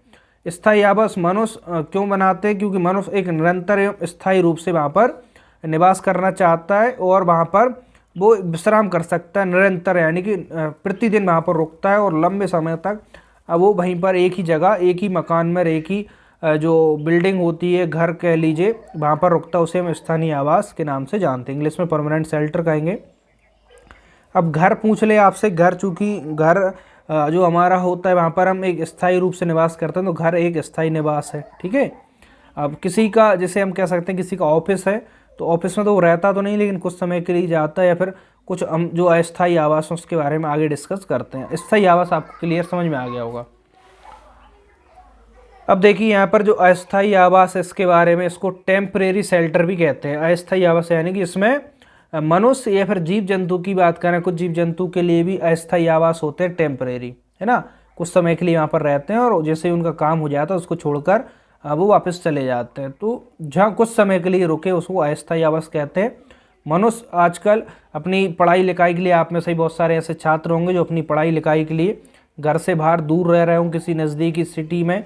स्थायी आवास मनुष्य क्यों बनाते हैं? क्योंकि मनुष्य एक निरंतर एवं स्थायी रूप से वहाँ पर निवास करना चाहता है, और वहाँ पर वो विश्राम कर सकता है निरंतर, यानी कि प्रतिदिन वहाँ पर रुकता है और लंबे समय तक वो वहीं पर एक ही जगह, एक ही मकान में, एक ही जो बिल्डिंग होती है, घर कह लीजिए, वहाँ पर रुकता है। उसे हम स्थानीय आवास के नाम से जानते हैं, इंग्लिश में परमानेंट शेल्टर कहेंगे। अब घर पूछ ले आपसे, घर चूँकि घर जो हमारा होता है वहाँ पर हम एक स्थायी रूप से निवास करते हैं, तो घर एक स्थायी निवास है, ठीक है। अब किसी का, जैसे हम कह सकते हैं किसी का ऑफिस है, तो ऑफिस में तो वो रहता तो नहीं, लेकिन कुछ समय के लिए जाता है, या फिर कुछ हम जो अस्थायी आवास है उसके बारे में आगे डिस्कस करते हैं। स्थायी आवास आपको क्लियर समझ में आ गया होगा। अब देखिए यहाँ पर जो अस्थायी आवास है इसके बारे में, इसको टेम्परेरी शेल्टर भी कहते हैं। अस्थायी आवास यानी कि इसमें मनुष्य या फिर जीव जंतु की बात करें, कुछ जीव जंतु के लिए भी अस्थायी आवास होते हैं, टेम्परेरी, है ना। कुछ समय के लिए यहाँ पर रहते हैं, और जैसे ही उनका काम हो जाता है उसको छोड़कर वो वापस चले जाते हैं। तो जहाँ कुछ समय के लिए रुके उसको अस्थायी आवास कहते हैं। मनुष्य आजकल अपनी पढ़ाई लिखाई के लिए, आप में से बहुत सारे ऐसे छात्र होंगे जो अपनी पढ़ाई लिखाई के लिए घर से बाहर दूर रह रहे होंगे किसी नज़दीकी सिटी में,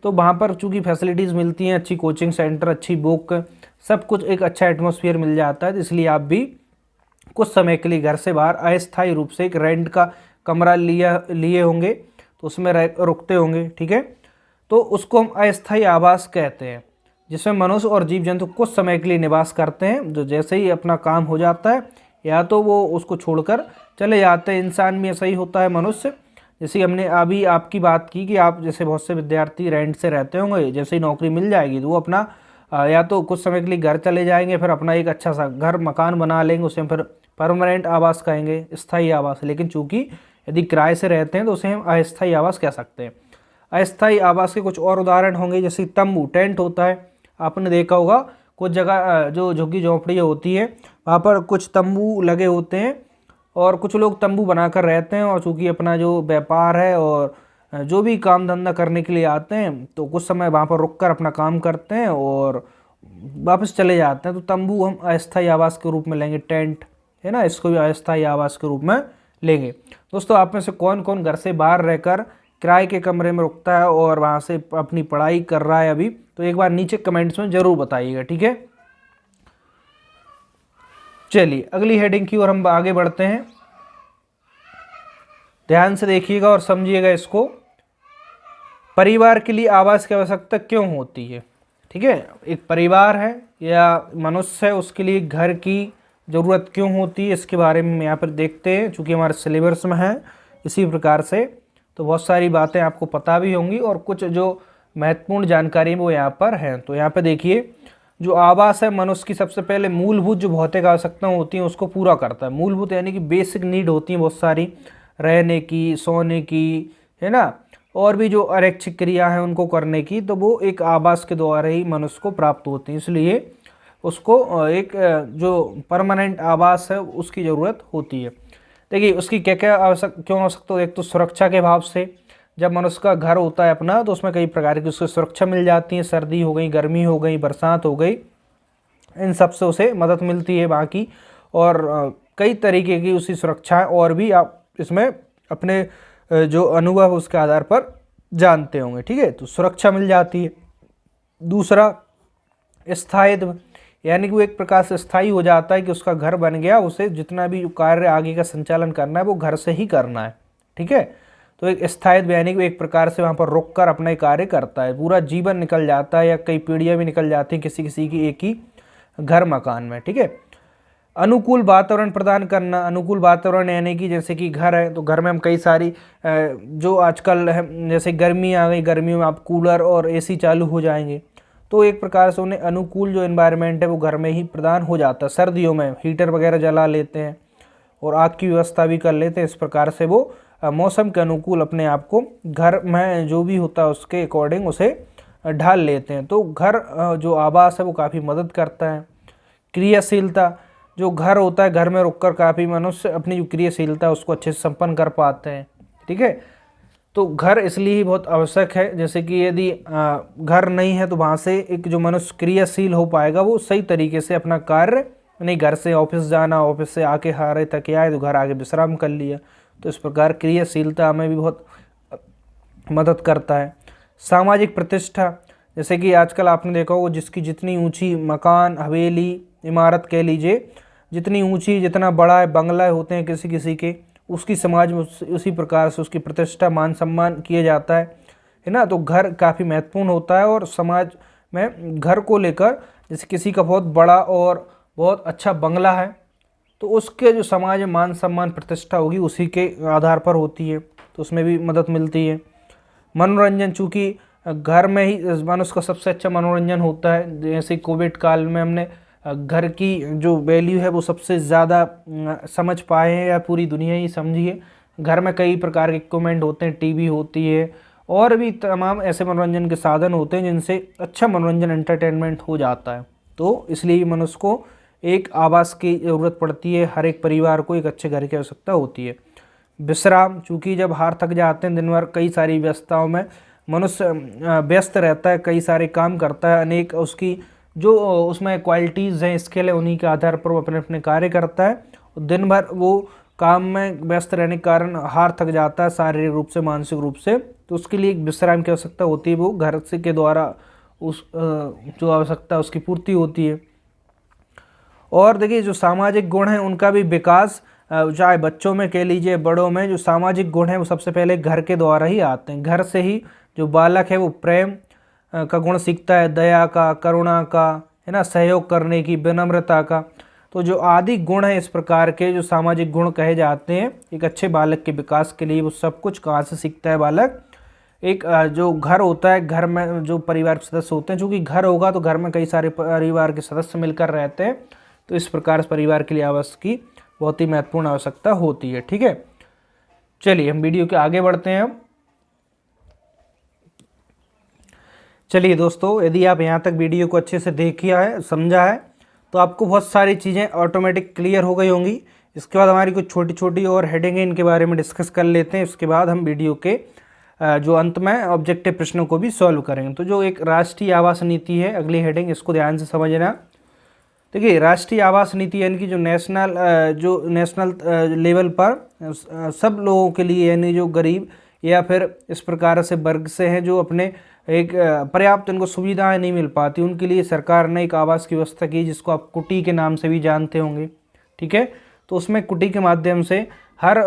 तो वहाँ पर चूँकि फैसिलिटीज़ मिलती हैं, अच्छी कोचिंग सेंटर, अच्छी बुक, सब कुछ, एक अच्छा एटमॉस्फेयर मिल जाता है। इसलिए आप भी कुछ समय के लिए घर से बाहर अस्थायी रूप से एक रेंट का कमरा लिए होंगे, तो उसमें रुकते होंगे, ठीक है। तो उसको हम अस्थायी आवास कहते हैं, जिसमें मनुष्य और जीव जंतु कुछ समय के लिए निवास करते हैं, जो जैसे ही अपना काम हो जाता है या तो वो उसको छोड़कर चले जाते हैं। इंसान भी ऐसा ही होता है, मनुष्य। जैसे हमने अभी आपकी बात की कि आप जैसे बहुत से विद्यार्थी रेंट से रहते होंगे, जैसे ही नौकरी मिल जाएगी तो वो अपना या तो कुछ समय के लिए घर चले जाएंगे, फिर अपना एक अच्छा सा घर मकान बना लेंगे, उसे हम फिर परमानेंट आवास कहेंगे, स्थायी आवास। लेकिन चूँकि यदि किराए से रहते हैं तो उसे हम अस्थायी आवास कह सकते हैं। अस्थायी आवास के कुछ और उदाहरण होंगे, जैसे तंबू, टेंट होता है, आपने देखा होगा कुछ जगह जो झुग्गी झोंपड़ियाँ होती है वहाँ पर कुछ तंबू लगे होते हैं, और कुछ लोग तंबू बनाकर रहते हैं, और चूँकि अपना जो व्यापार है और जो भी काम धंधा करने के लिए आते हैं, तो कुछ समय वहाँ पर रुककर अपना काम करते हैं और वापस चले जाते हैं। तो तंबू हम अस्थायी आवास के रूप में लेंगे, टेंट, है ना, इसको भी अस्थायी आवास के रूप में लेंगे। दोस्तों, आप में से कौन कौन घर से बाहर रहकर किराए के कमरे में रुकता है और वहाँ से अपनी पढ़ाई कर रहा है अभी, तो एक बार नीचे कमेंट्स में ज़रूर बताइएगा, ठीक है। चलिए अगली हेडिंग की ओर हम आगे बढ़ते हैं। ध्यान से देखिएगा और समझिएगा इसको। परिवार के लिए आवास की आवश्यकता क्यों होती है? ठीक है, एक परिवार है या मनुष्य है, उसके लिए घर की ज़रूरत क्यों होती है, इसके बारे में यहाँ पर देखते हैं। चूँकि हमारे सिलेबस में है इसी प्रकार से, तो बहुत सारी बातें आपको पता भी होंगी और कुछ जो महत्वपूर्ण जानकारी वो यहाँ पर हैं। तो यहाँ पे देखिए, जो आवास है मनुष्य की सबसे पहले मूलभूत जो भौतिक आवश्यकताएं होती हैं उसको पूरा करता है। मूलभूत यानी कि बेसिक नीड होती हैं बहुत सारी, रहने की, सोने की, है ना, और भी जो अनैच्छिक क्रिया है उनको करने की, तो वो एक आवास के द्वारा ही मनुष्य को प्राप्त होती है। इसलिए उसको एक जो परमानेंट आवास है उसकी ज़रूरत होती है। देखिए उसकी क्या क्या क्यों आवश्यकता है? एक तो सुरक्षा के भाव से, जब मनुष्य का घर होता है अपना तो उसमें कई प्रकार की उसको सुरक्षा मिल जाती है। सर्दी हो गई, गर्मी हो गई, बरसात हो गई, इन सब से उसे मदद मिलती है बाकी, और कई तरीके की उसकी सुरक्षा और भी आप इसमें अपने जो अनुभव उसके आधार पर जानते होंगे। ठीक है, तो सुरक्षा मिल जाती है। दूसरा स्थायित्व, यानी कि वो एक प्रकार से स्थायी हो जाता है कि उसका घर बन गया, उसे जितना भी कार्य आगे का संचालन करना है वो घर से ही करना है। ठीक है, तो एक स्थायित्व यानी कि एक प्रकार से वहाँ पर रुक कर अपना कार्य करता है। पूरा जीवन निकल जाता है या कई पीढ़ियाँ भी निकल जाती हैं किसी किसी की एक ही घर मकान में। ठीक है, अनुकूल वातावरण प्रदान करना। अनुकूल वातावरण यानी कि जैसे कि घर है तो घर में हम कई सारी जो आजकल है, जैसे गर्मी आ गई, गर्मियों में आप कूलर और एसी चालू हो जाएंगे, तो एक प्रकार से उन्हें अनुकूल जो एनवायरनमेंट है वो घर में ही प्रदान हो जाता है। सर्दियों में हीटर वगैरह जला लेते हैं और आग की व्यवस्था भी कर लेते हैं। इस प्रकार से वो मौसम के अनुकूल अपने आप को घर में जो भी होता है उसके अकॉर्डिंग उसे ढाल लेते हैं। तो घर जो आवास है वो काफ़ी मदद करता है। क्रियाशीलता, जो घर होता है घर में रुककर काफ़ी मनुष्य अपनी जो क्रियाशीलता है उसको अच्छे से संपन्न कर पाते हैं। ठीक है, तो घर इसलिए ही बहुत आवश्यक है। जैसे कि यदि घर नहीं है तो वहाँ से एक जो मनुष्य क्रियाशील हो पाएगा वो सही तरीके से अपना कार्य, नहीं घर से ऑफिस जाना, ऑफिस से आके हारे थके आए तो घर आके विश्राम कर लिया, तो इस प्रकार क्रियाशीलता हमें भी बहुत मदद करता है। सामाजिक प्रतिष्ठा, जैसे कि आजकल आपने देखा होगा जिसकी जितनी ऊंची मकान, हवेली, इमारत कह लीजिए, जितनी ऊंची जितना बड़ा है बंगला होते हैं किसी किसी के, उसकी समाज में उसी प्रकार से उसकी प्रतिष्ठा, मान सम्मान किया जाता है ना। तो घर काफ़ी महत्वपूर्ण होता है और समाज में घर को लेकर, जैसे किसी का बहुत बड़ा और बहुत अच्छा बंगला है तो उसके जो समाज में मान सम्मान प्रतिष्ठा होगी उसी के आधार पर होती है, तो उसमें भी मदद मिलती है। मनोरंजन, चूँकि घर में ही मनुष्य का सबसे अच्छा मनोरंजन होता है। जैसे कोविड काल में हमने घर की जो वैल्यू है वो सबसे ज़्यादा समझ पाए हैं, या पूरी दुनिया ही समझिए। घर में कई प्रकार के इक्विपमेंट होते हैं, टीवी होती है और भी तमाम ऐसे मनोरंजन के साधन होते हैं जिनसे अच्छा मनोरंजन, एंटरटेनमेंट हो जाता है। तो इसलिए मनुष्य को एक आवास की ज़रूरत पड़ती है। हर एक परिवार को एक अच्छे घर की आवश्यकता होती है। विश्राम, चूँकि जब हार थक जाते हैं दिन भर कई सारी व्यस्तताओं में मनुष्य व्यस्त रहता है, कई सारे काम करता है, अनेक उसकी जो उसमें क्वालिटीज़ हैं, स्किल है, उन्हीं के आधार पर वो अपने अपने कार्य करता है। दिन भर वो काम में व्यस्त रहने के कारण हार थक जाता है शारीरिक रूप से, मानसिक रूप से, तो उसके लिए एक विश्राम की आवश्यकता होती है। वो घर से के द्वारा उस जो आवश्यकता उसकी पूर्ति होती है। और देखिए जो सामाजिक गुण हैं उनका भी विकास, चाहे बच्चों में कह लीजिए, बड़ों में, जो सामाजिक गुण हैं वो सबसे पहले घर के द्वारा ही आते हैं। घर से ही जो बालक है वो प्रेम का गुण सीखता है, दया का, करुणा का, है ना, सहयोग करने की, विनम्रता का। तो जो आदि गुण है इस प्रकार के जो सामाजिक गुण कहे जाते हैं एक अच्छे बालक के विकास के लिए, वो सब कुछ कहाँ से सीखता है बालक? एक जो घर होता है, घर में जो परिवार के सदस्य होते हैं, चूँकि घर होगा तो घर में कई सारे परिवार के सदस्य मिलकर रहते हैं, तो इस प्रकार से परिवार के लिए आवास की बहुत ही महत्वपूर्ण आवश्यकता होती है। ठीक है, चलिए हम वीडियो के आगे बढ़ते हैं। चलिए दोस्तों, यदि आप यहाँ तक वीडियो को अच्छे से देखिया है, समझा है, तो आपको बहुत सारी चीज़ें ऑटोमेटिक क्लियर हो गई होंगी। इसके बाद हमारी कुछ छोटी छोटी और हेडिंग है, इनके बारे में डिस्कस कर लेते हैं। इसके बाद हम वीडियो के जो अंत में ऑब्जेक्टिव प्रश्नों को भी सॉल्व करेंगे। तो जो एक राष्ट्रीय आवास नीति है, अगली हेडिंग, इसको ध्यान से समझना। देखिए राष्ट्रीय आवास नीति यानी कि जो नेशनल लेवल पर सब लोगों के लिए, यानी जो गरीब या फिर इस प्रकार से वर्ग से हैं जो अपने एक पर्याप्त उनको सुविधाएं नहीं मिल पाती, उनके लिए सरकार ने एक आवास की व्यवस्था की जिसको आप कुटी के नाम से भी जानते होंगे। ठीक है। तो उसमें कुटी के माध्यम से हर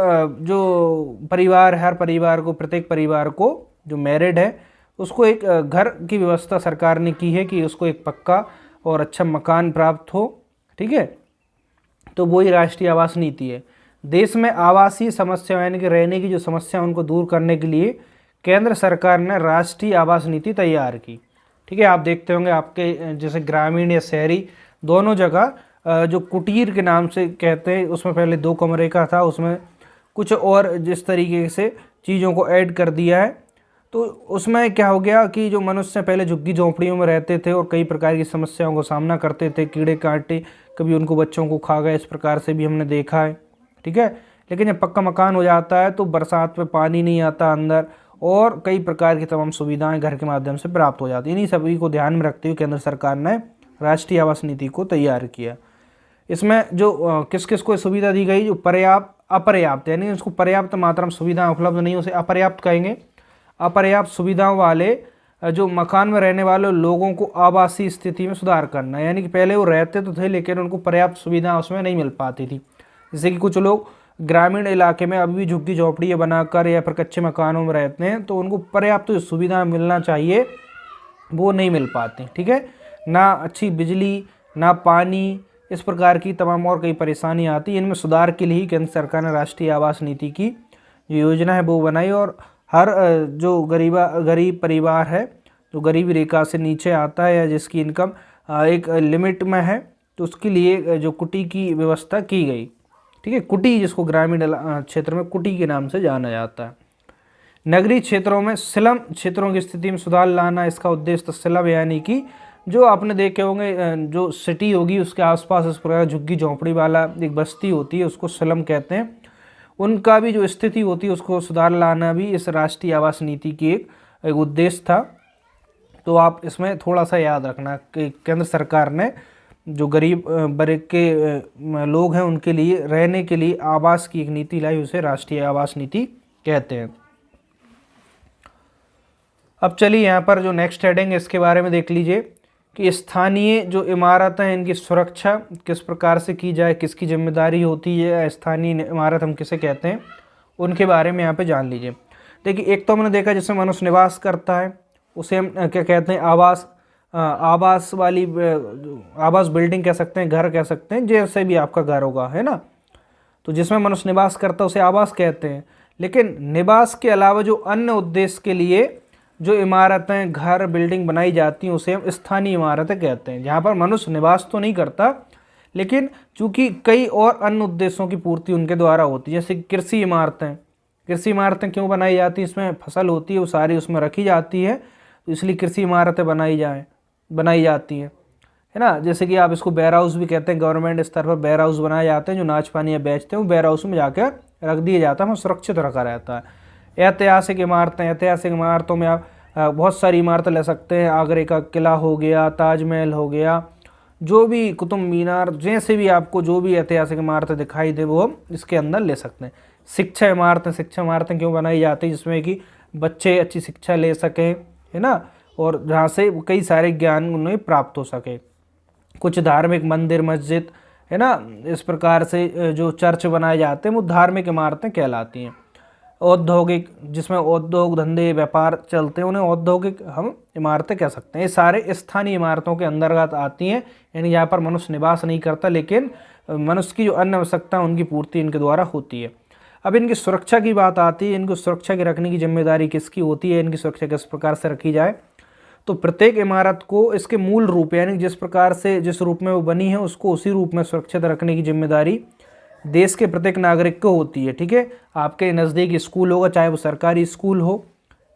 परिवार को, प्रत्येक परिवार को जो मैरिड है उसको एक घर की व्यवस्था सरकार ने की है कि उसको एक पक्का और अच्छा मकान प्राप्त हो, ठीक है। तो वही राष्ट्रीय आवास नीति है। देश में आवासीय समस्या यानी कि रहने की जो समस्या उनको दूर करने के लिए केंद्र सरकार ने राष्ट्रीय आवास नीति तैयार की, ठीक है। आप देखते होंगे आपके जैसे ग्रामीण या शहरी दोनों जगह जो कुटीर के नाम से कहते हैं, उसमें पहले 2 कमरे का था, उसमें कुछ और जिस तरीके से चीज़ों को ऐड कर दिया है। तो उसमें क्या हो गया कि जो मनुष्य पहले झुग्गी झोंपड़ियों में रहते थे और कई प्रकार की समस्याओं को सामना करते थे, कीड़े कांटे कभी उनको बच्चों को खा गए, इस प्रकार से भी हमने देखा है, ठीक है। लेकिन जब पक्का मकान हो जाता है तो बरसात में पानी नहीं आता अंदर और कई प्रकार की तमाम सुविधाएं घर के माध्यम से प्राप्त हो जाती हैं। इन्हीं सभी को ध्यान में रखते हुए केंद्र सरकार ने राष्ट्रीय आवास नीति को तैयार किया। इसमें जो किस किस को सुविधा दी गई, जो पर्याप्त, अपर्याप्त, यानी उसको पर्याप्त मात्रा में सुविधाएं उपलब्ध नहीं, उसे अपर्याप्त कहेंगे। अपर्याप्त सुविधाओं वाले जो मकान में रहने वाले लोगों को आवासीय स्थिति में सुधार करना, यानी कि पहले वो रहते तो थे लेकिन उनको पर्याप्त सुविधा उसमें नहीं मिल पाती थी। जैसे कि कुछ लोग ग्रामीण इलाके में अभी भी झुग्गी झोपड़ियाँ बनाकर या फिर कच्चे मकानों में रहते हैं, तो उनको पर्याप्त जो सुविधा मिलना चाहिए वो नहीं मिल पाती, ठीक है। ना अच्छी बिजली, ना पानी, इस प्रकार की तमाम और कई परेशानी आती है। इनमें सुधार के लिए ही केंद्र सरकार ने राष्ट्रीय आवास नीति की जो योजना है वो बनाई और हर जो गरीब परिवार है, जो गरीबी रेखा से नीचे आता है या जिसकी इनकम एक लिमिट में है, तो उसके लिए जो कुटी की व्यवस्था की गई, ठीक है। कुटी जिसको ग्रामीण क्षेत्र में कुटी के नाम से जाना जाता है। नगरीय क्षेत्रों में स्लम क्षेत्रों की स्थिति में सुधार लाना इसका उद्देश्य। स्लम यानी कि जो आपने देखे होंगे जो सिटी होगी उसके आसपास इस प्रकार झुग्गी झोंपड़ी वाला एक बस्ती होती है, उसको स्लम कहते हैं। उनका भी जो स्थिति होती है उसको सुधार लाना भी इस राष्ट्रीय आवास नीति की एक उद्देश्य था। तो आप इसमें थोड़ा सा याद रखना कि केंद्र सरकार ने जो गरीब वर्ग के लोग हैं उनके लिए रहने के लिए आवास की एक नीति लाई, उसे राष्ट्रीय आवास नीति कहते हैं। अब चलिए यहाँ पर जो नेक्स्ट हेडिंग है इसके बारे में देख लीजिए कि स्थानीय जो इमारतें हैं इनकी सुरक्षा किस प्रकार से की जाए, किसकी जिम्मेदारी होती है, स्थानीय इमारत हम किसे कहते हैं, उनके बारे में यहाँ पे जान लीजिए। देखिए, एक तो हमने देखा जिसमें मनुष्य निवास करता है उसे हम क्या कहते हैं, आवास वाली आवास बिल्डिंग कह सकते हैं, घर कह सकते हैं, जैसे भी आपका घर होगा, है ना। तो जिसमें मनुष्य निवास करता है उसे आवास कहते हैं। लेकिन निवास के अलावा जो अन्य उद्देश्य के लिए जो इमारतें, घर, बिल्डिंग बनाई जाती हैं उसे हम स्थानीय इमारतें कहते हैं, जहाँ पर मनुष्य निवास तो नहीं करता लेकिन चूंकि कई और अन्य उद्देश्यों की पूर्ति उनके द्वारा होती है। जैसे कृषि इमारतें क्यों बनाई जाती हैं, इसमें फसल होती है वो सारी उसमें रखी जाती है, तो इसलिए कृषि इमारतें बनाई जाती हैं, है ना। जैसे कि आप इसको वेयर हाउस भी कहते हैं, गवर्नमेंट स्तर पर वेयर हाउस बनाए जाते हैं, जो अनाज पानी या बेचते हैं वो वेयर हाउस में जाकर रख दिया जाता है, वहाँ सुरक्षित रखा रहता है। ऐतिहासिक इमारतों में आप बहुत सारी इमारतें ले सकते हैं। आगरे का किला हो गया, ताजमहल हो गया, जो भी कुतुब मीनार, जैसे भी आपको जो भी ऐतिहासिक इमारतें दिखाई दे वो हम इसके अंदर ले सकते हैं। शिक्षा इमारतें क्यों बनाई जाती है, जिसमें कि बच्चे अच्छी शिक्षा ले सकें, है ना, और जहाँ से कई सारे ज्ञान उन्हें प्राप्त हो सके। कुछ धार्मिक मंदिर, मस्जिद, है ना, इस प्रकार से जो चर्च बनाए जाते हैं वो धार्मिक इमारतें कहलाती हैं। औद्योगिक, जिसमें उद्योग धंधे व्यापार चलते हैं, उन्हें औद्योगिक हम इमारतें कह सकते हैं। ये सारे स्थानीय इमारतों के अंतर्गत आती हैं, यानी यहाँ पर मनुष्य निवास नहीं करता लेकिन मनुष्य की जो अन्य आवश्यकता उनकी पूर्ति इनके द्वारा होती है। अब इनकी सुरक्षा की बात आती है, इनको सुरक्षा की रखने की जिम्मेदारी किसकी होती है, इनकी सुरक्षा किस प्रकार से रखी जाए। तो प्रत्येक इमारत को इसके मूल रूप यानी जिस प्रकार से जिस रूप में वो बनी है उसको उसी रूप में सुरक्षित रखने की जिम्मेदारी देश के प्रत्येक नागरिक को होती है, ठीक है। आपके नज़दीक स्कूल होगा, चाहे वो सरकारी स्कूल हो,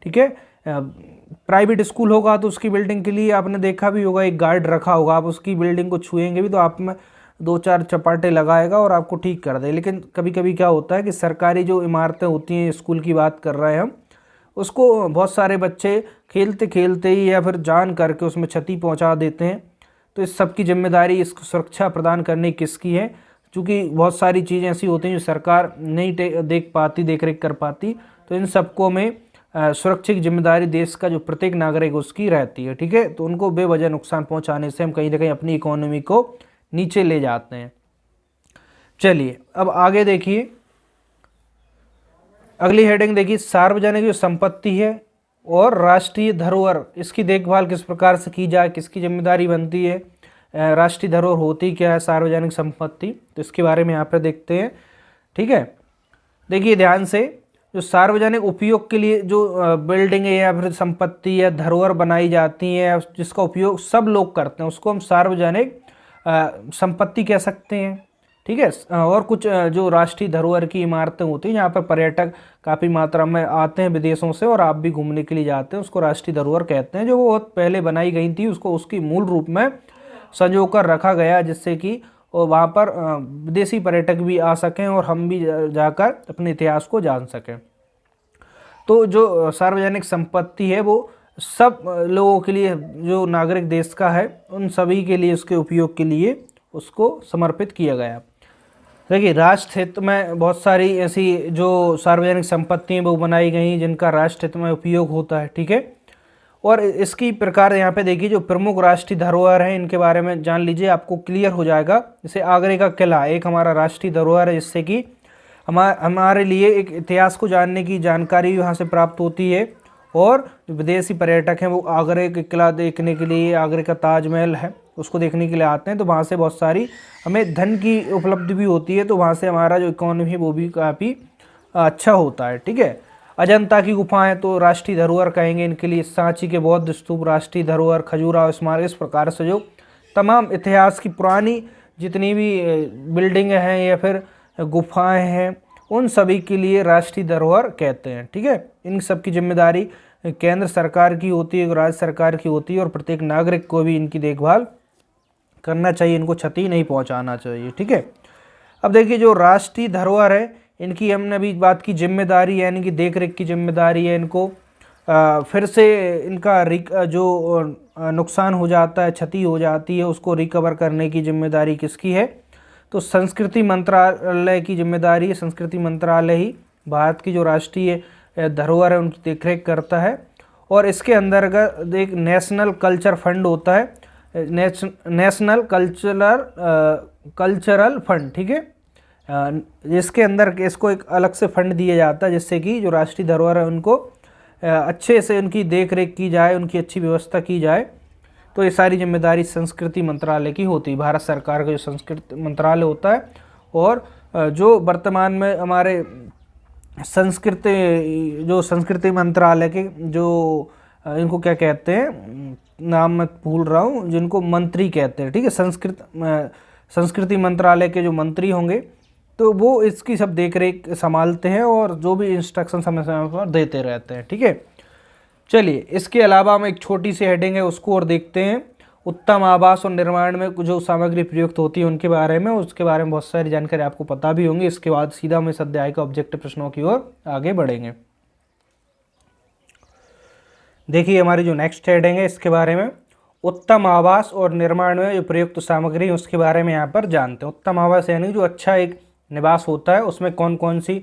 ठीक है, प्राइवेट स्कूल होगा तो उसकी बिल्डिंग के लिए आपने देखा भी होगा एक गार्ड रखा होगा, आप उसकी बिल्डिंग को छुएंगे भी तो आप में 2-4 चपाटे लगाएगा और आपको ठीक कर दे। लेकिन कभी कभी क्या होता है कि सरकारी जो इमारतें होती हैं, स्कूल की बात कर रहे हैं हम, उसको बहुत सारे बच्चे खेलते खेलते ही या फिर जान करके उसमें क्षति पहुंचा देते हैं। तो इस सब की जिम्मेदारी, इसको सुरक्षा प्रदान करने किसकी है, क्योंकि बहुत सारी चीज़ें ऐसी होती हैं जो सरकार नहीं देख रेख कर पाती, तो इन सबको में सुरक्षा की जिम्मेदारी देश का जो प्रत्येक नागरिक उसकी रहती है, ठीक है। तो उनको बेवजह नुकसान पहुंचाने से हम कहीं ना कहीं अपनी इकोनॉमी को नीचे ले जाते हैं। चलिए अब आगे देखिए, अगली हेडिंग देखिए, सार्वजनिक जो संपत्ति है और राष्ट्रीय धरोहर, इसकी देखभाल किस प्रकार से की जाए, किसकी जिम्मेदारी बनती है, राष्ट्रीय धरोहर होती क्या है, सार्वजनिक संपत्ति, तो इसके बारे में यहाँ पर देखते हैं। ठीक है, देखिए ध्यान से, जो सार्वजनिक उपयोग के लिए जो बिल्डिंग है या फिर संपत्ति या धरोहर बनाई जाती है, जिसका उपयोग सब लोग करते हैं, उसको हम सार्वजनिक संपत्ति कह सकते हैं। ठीक है, और कुछ जो राष्ट्रीय धरोहर की इमारतें होती हैं, यहाँ पर पर्यटक काफ़ी मात्रा में आते हैं विदेशों से, और आप भी घूमने के लिए जाते हैं, उसको राष्ट्रीय धरोहर कहते हैं। जो वो बहुत पहले बनाई गई थी, उसको उसकी मूल रूप में संजो कर रखा गया, जिससे कि वहाँ पर विदेशी पर्यटक भी आ सकें और हम भी जाकर अपने इतिहास को जान सकें। तो जो सार्वजनिक संपत्ति है वो सब लोगों के लिए, जो नागरिक देश का है उन सभी के लिए, उसके उपयोग के लिए उसको समर्पित किया गया। देखिए, राष्ट्र हित में बहुत सारी ऐसी जो सार्वजनिक संपत्ति हैं वो बनाई गई जिनका राष्ट्र हित में उपयोग होता है। ठीक है, और इसकी प्रकार यहाँ पे देखिए, जो प्रमुख राष्ट्रीय धरोहर हैं इनके बारे में जान लीजिए, आपको क्लियर हो जाएगा। जैसे आगरे का किला एक हमारा राष्ट्रीय धरोहर है, जिससे कि हमारे लिए एक इतिहास को जानने की जानकारी यहाँ से प्राप्त होती है, और विदेशी पर्यटक हैं वो आगरे के किला देखने के लिए, आगरे का ताजमहल है उसको देखने के लिए आते हैं, तो वहाँ से बहुत सारी हमें धन की उपलब्धि भी होती है, तो वहाँ से हमारा जो इकोनॉमी है वो भी काफ़ी अच्छा होता है। ठीक है, अजंता की गुफाएं तो राष्ट्रीय धरोहर कहेंगे इनके लिए, सांची के बौद्ध स्तूप राष्ट्रीय धरोहर, खजुराहो स्मारक, इस प्रकार से जो तमाम इतिहास की पुरानी जितनी भी बिल्डिंग हैं या फिर गुफाएं हैं, उन सभी के लिए राष्ट्रीय धरोहर कहते हैं। ठीक है, इन सब की जिम्मेदारी केंद्र सरकार की होती है, राज्य सरकार की होती है, और प्रत्येक नागरिक को भी इनकी देखभाल करना चाहिए, इनको क्षति नहीं पहुंचाना चाहिए। ठीक है, अब देखिए, जो राष्ट्रीय धरोहर है इनकी हमने अभी बात की जिम्मेदारी, यानी कि देख रेख की जिम्मेदारी है, इनको फिर से इनका जो नुकसान हो जाता है, क्षति हो जाती है, उसको रिकवर करने की जिम्मेदारी किसकी है, तो संस्कृति मंत्रालय की जिम्मेदारी है। संस्कृति मंत्रालय ही भारत की जो राष्ट्रीय धरोहर है उनकी देखरेख करता है, और इसके अंतर्गत एक नेशनल कल्चर फंड होता है, नेशनल कल्चरल फंड। ठीक है, जिसके अंदर इसको एक अलग से फंड दिया जाता है, जिससे कि जो राष्ट्रीय धरोहर है उनको अच्छे से उनकी देख रेख की जाए, उनकी अच्छी व्यवस्था की जाए। तो ये सारी जिम्मेदारी संस्कृति मंत्रालय की होती है, भारत सरकार का जो संस्कृति मंत्रालय होता है। और जो वर्तमान में हमारे संस्कृति मंत्रालय के जो इनको क्या कहते हैं, नाम मैं भूल रहा हूँ, जिनको मंत्री कहते हैं। ठीक है, संस्कृति मंत्रालय के जो मंत्री होंगे तो वो इसकी सब देख रेख संभालते हैं, और जो भी इंस्ट्रक्शन समय समय पर देते रहते हैं। ठीक है, चलिए इसके अलावा हम एक छोटी सी हेडिंग है उसको और देखते हैं, उत्तम आवास और निर्माण में जो सामग्री प्रयुक्त होती है उनके बारे में, उसके बारे में बहुत सारी जानकारी आपको पता भी होंगी। इसके बाद सीधा हम इस अध्याय का ऑब्जेक्टिव प्रश्नों की ओर आगे बढ़ेंगे। देखिए, हमारी जो नेक्स्ट हेडिंग है इसके बारे में, उत्तम आवास और निर्माण में जो प्रयुक्त सामग्री है उसके बारे में यहाँ पर जानते हैं। उत्तम आवास यानी जो अच्छा एक निवास होता है, उसमें कौन कौन सी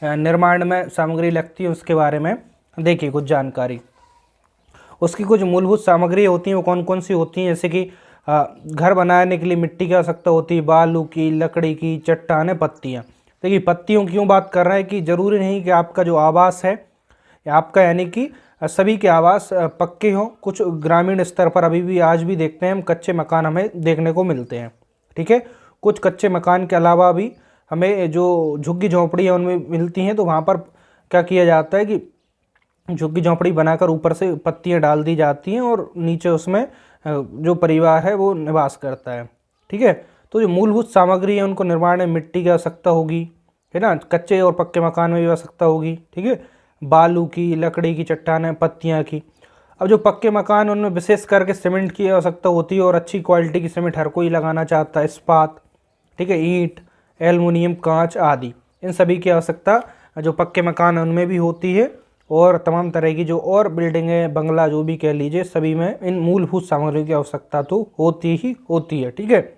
निर्माण में सामग्री लगती है उसके बारे में देखिए कुछ जानकारी। उसकी कुछ मूलभूत सामग्री होती हैं, वो कौन कौन सी होती हैं, जैसे कि घर बनाने के लिए मिट्टी की आवश्यकता होती है, बालू की, लकड़ी की, चट्टानें, पत्तियाँ। देखिए, पत्तियों क्यों बात कर रहे हैं कि ज़रूरी नहीं कि आपका जो आवास है आपका, यानी कि सभी के आवास पक्के हों। कुछ ग्रामीण स्तर पर अभी भी आज भी देखते हैं हम, कच्चे मकान हमें देखने को मिलते हैं। ठीक है, कुछ कच्चे मकान के अलावा भी हमें जो झुग्गी झोंपड़ियाँ उनमें मिलती हैं, तो वहाँ पर क्या किया जाता है कि झुग्गी झोंपड़ी बनाकर ऊपर से पत्तियाँ डाल दी जाती हैं, और नीचे उसमें जो परिवार है वो निवास करता है। ठीक है, तो जो मूलभूत सामग्री है उनको निर्माण में मिट्टी की आवश्यकता होगी, है ना, कच्चे और पक्के मकान में भी आवश्यकता होगी। ठीक है, बालू की, लकड़ी की, चट्टानें, पत्तियाँ की। अब जो पक्के मकान उनमें विशेष करके सीमेंट की आवश्यकता होती है, और अच्छी क्वालिटी की सीमेंट हर कोई लगाना चाहता है, इस्पात, ठीक है, ईंट, एल्युमिनियम, कांच आदि, इन सभी की आवश्यकता जो पक्के मकान उनमें भी होती है। और तमाम तरह की जो और बिल्डिंगें, बंगला जो भी कह लीजिए, सभी में इन मूलभूत सामग्रियों की आवश्यकता तो होती ही होती है। ठीक है,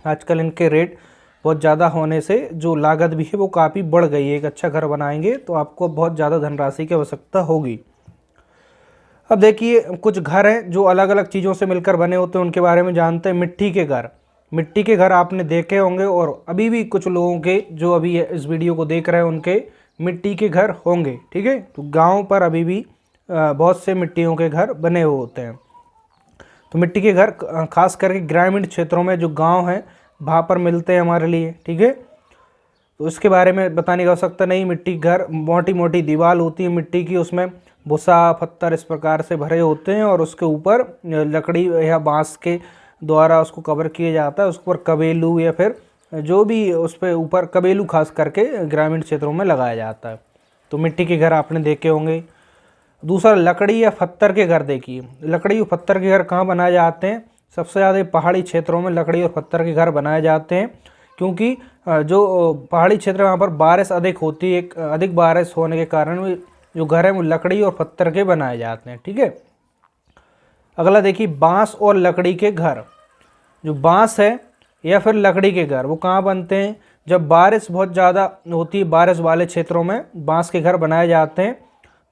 आजकल इनके रेट बहुत ज़्यादा होने से जो लागत भी है वो काफ़ी बढ़ गई है। एक अच्छा घर बनाएंगे तो आपको बहुत ज़्यादा धनराशि की आवश्यकता होगी। अब देखिए, कुछ घर हैं जो अलग अलग चीज़ों से मिलकर बने होते हैं, उनके बारे में जानते हैं। मिट्टी के घर, मिट्टी के घर आपने देखे होंगे और अभी भी कुछ लोगों के जो अभी इस वीडियो को देख रहे हैं उनके मिट्टी के घर होंगे। ठीक है, तो गांव पर अभी भी बहुत से मिट्टियों के घर बने हुए होते हैं। तो मिट्टी के घर खास करके ग्रामीण क्षेत्रों में जो गांव हैं वहाँ पर मिलते हैं हमारे लिए। ठीक है, तो इसके बारे में बताने की आवश्यकता नहीं। मिट्टी घर मोटी मोटी दीवार होती है मिट्टी की, उसमें भूसा पत्थर इस प्रकार से भरे होते हैं और उसके ऊपर लकड़ी या बांस के द्वारा उसको कवर किया जाता है। उस पर कबेलू या फिर जो भी उस पर ऊपर कबेलू खास करके ग्रामीण क्षेत्रों में लगाया जाता है। तो मिट्टी के घर आपने देखे होंगे। दूसरा, लकड़ी या पत्थर के घर देखिए। लकड़ी और पत्थर के घर कहाँ बनाए जाते हैं? सबसे ज़्यादा पहाड़ी क्षेत्रों में लकड़ी और पत्थर के घर बनाए जाते हैं, क्योंकि जो पहाड़ी क्षेत्र वहाँ पर बारिश अधिक होती है, अधिक बारिश होने के कारण जो घर है वो लकड़ी और पत्थर के बनाए जाते हैं। ठीक है, अगला देखिए, बांस और लकड़ी के घर। जो बांस है या फिर लकड़ी के घर वो कहाँ बनते हैं? जब बारिश बहुत ज़्यादा होती है, बारिश वाले क्षेत्रों में बांस के घर बनाए जाते हैं।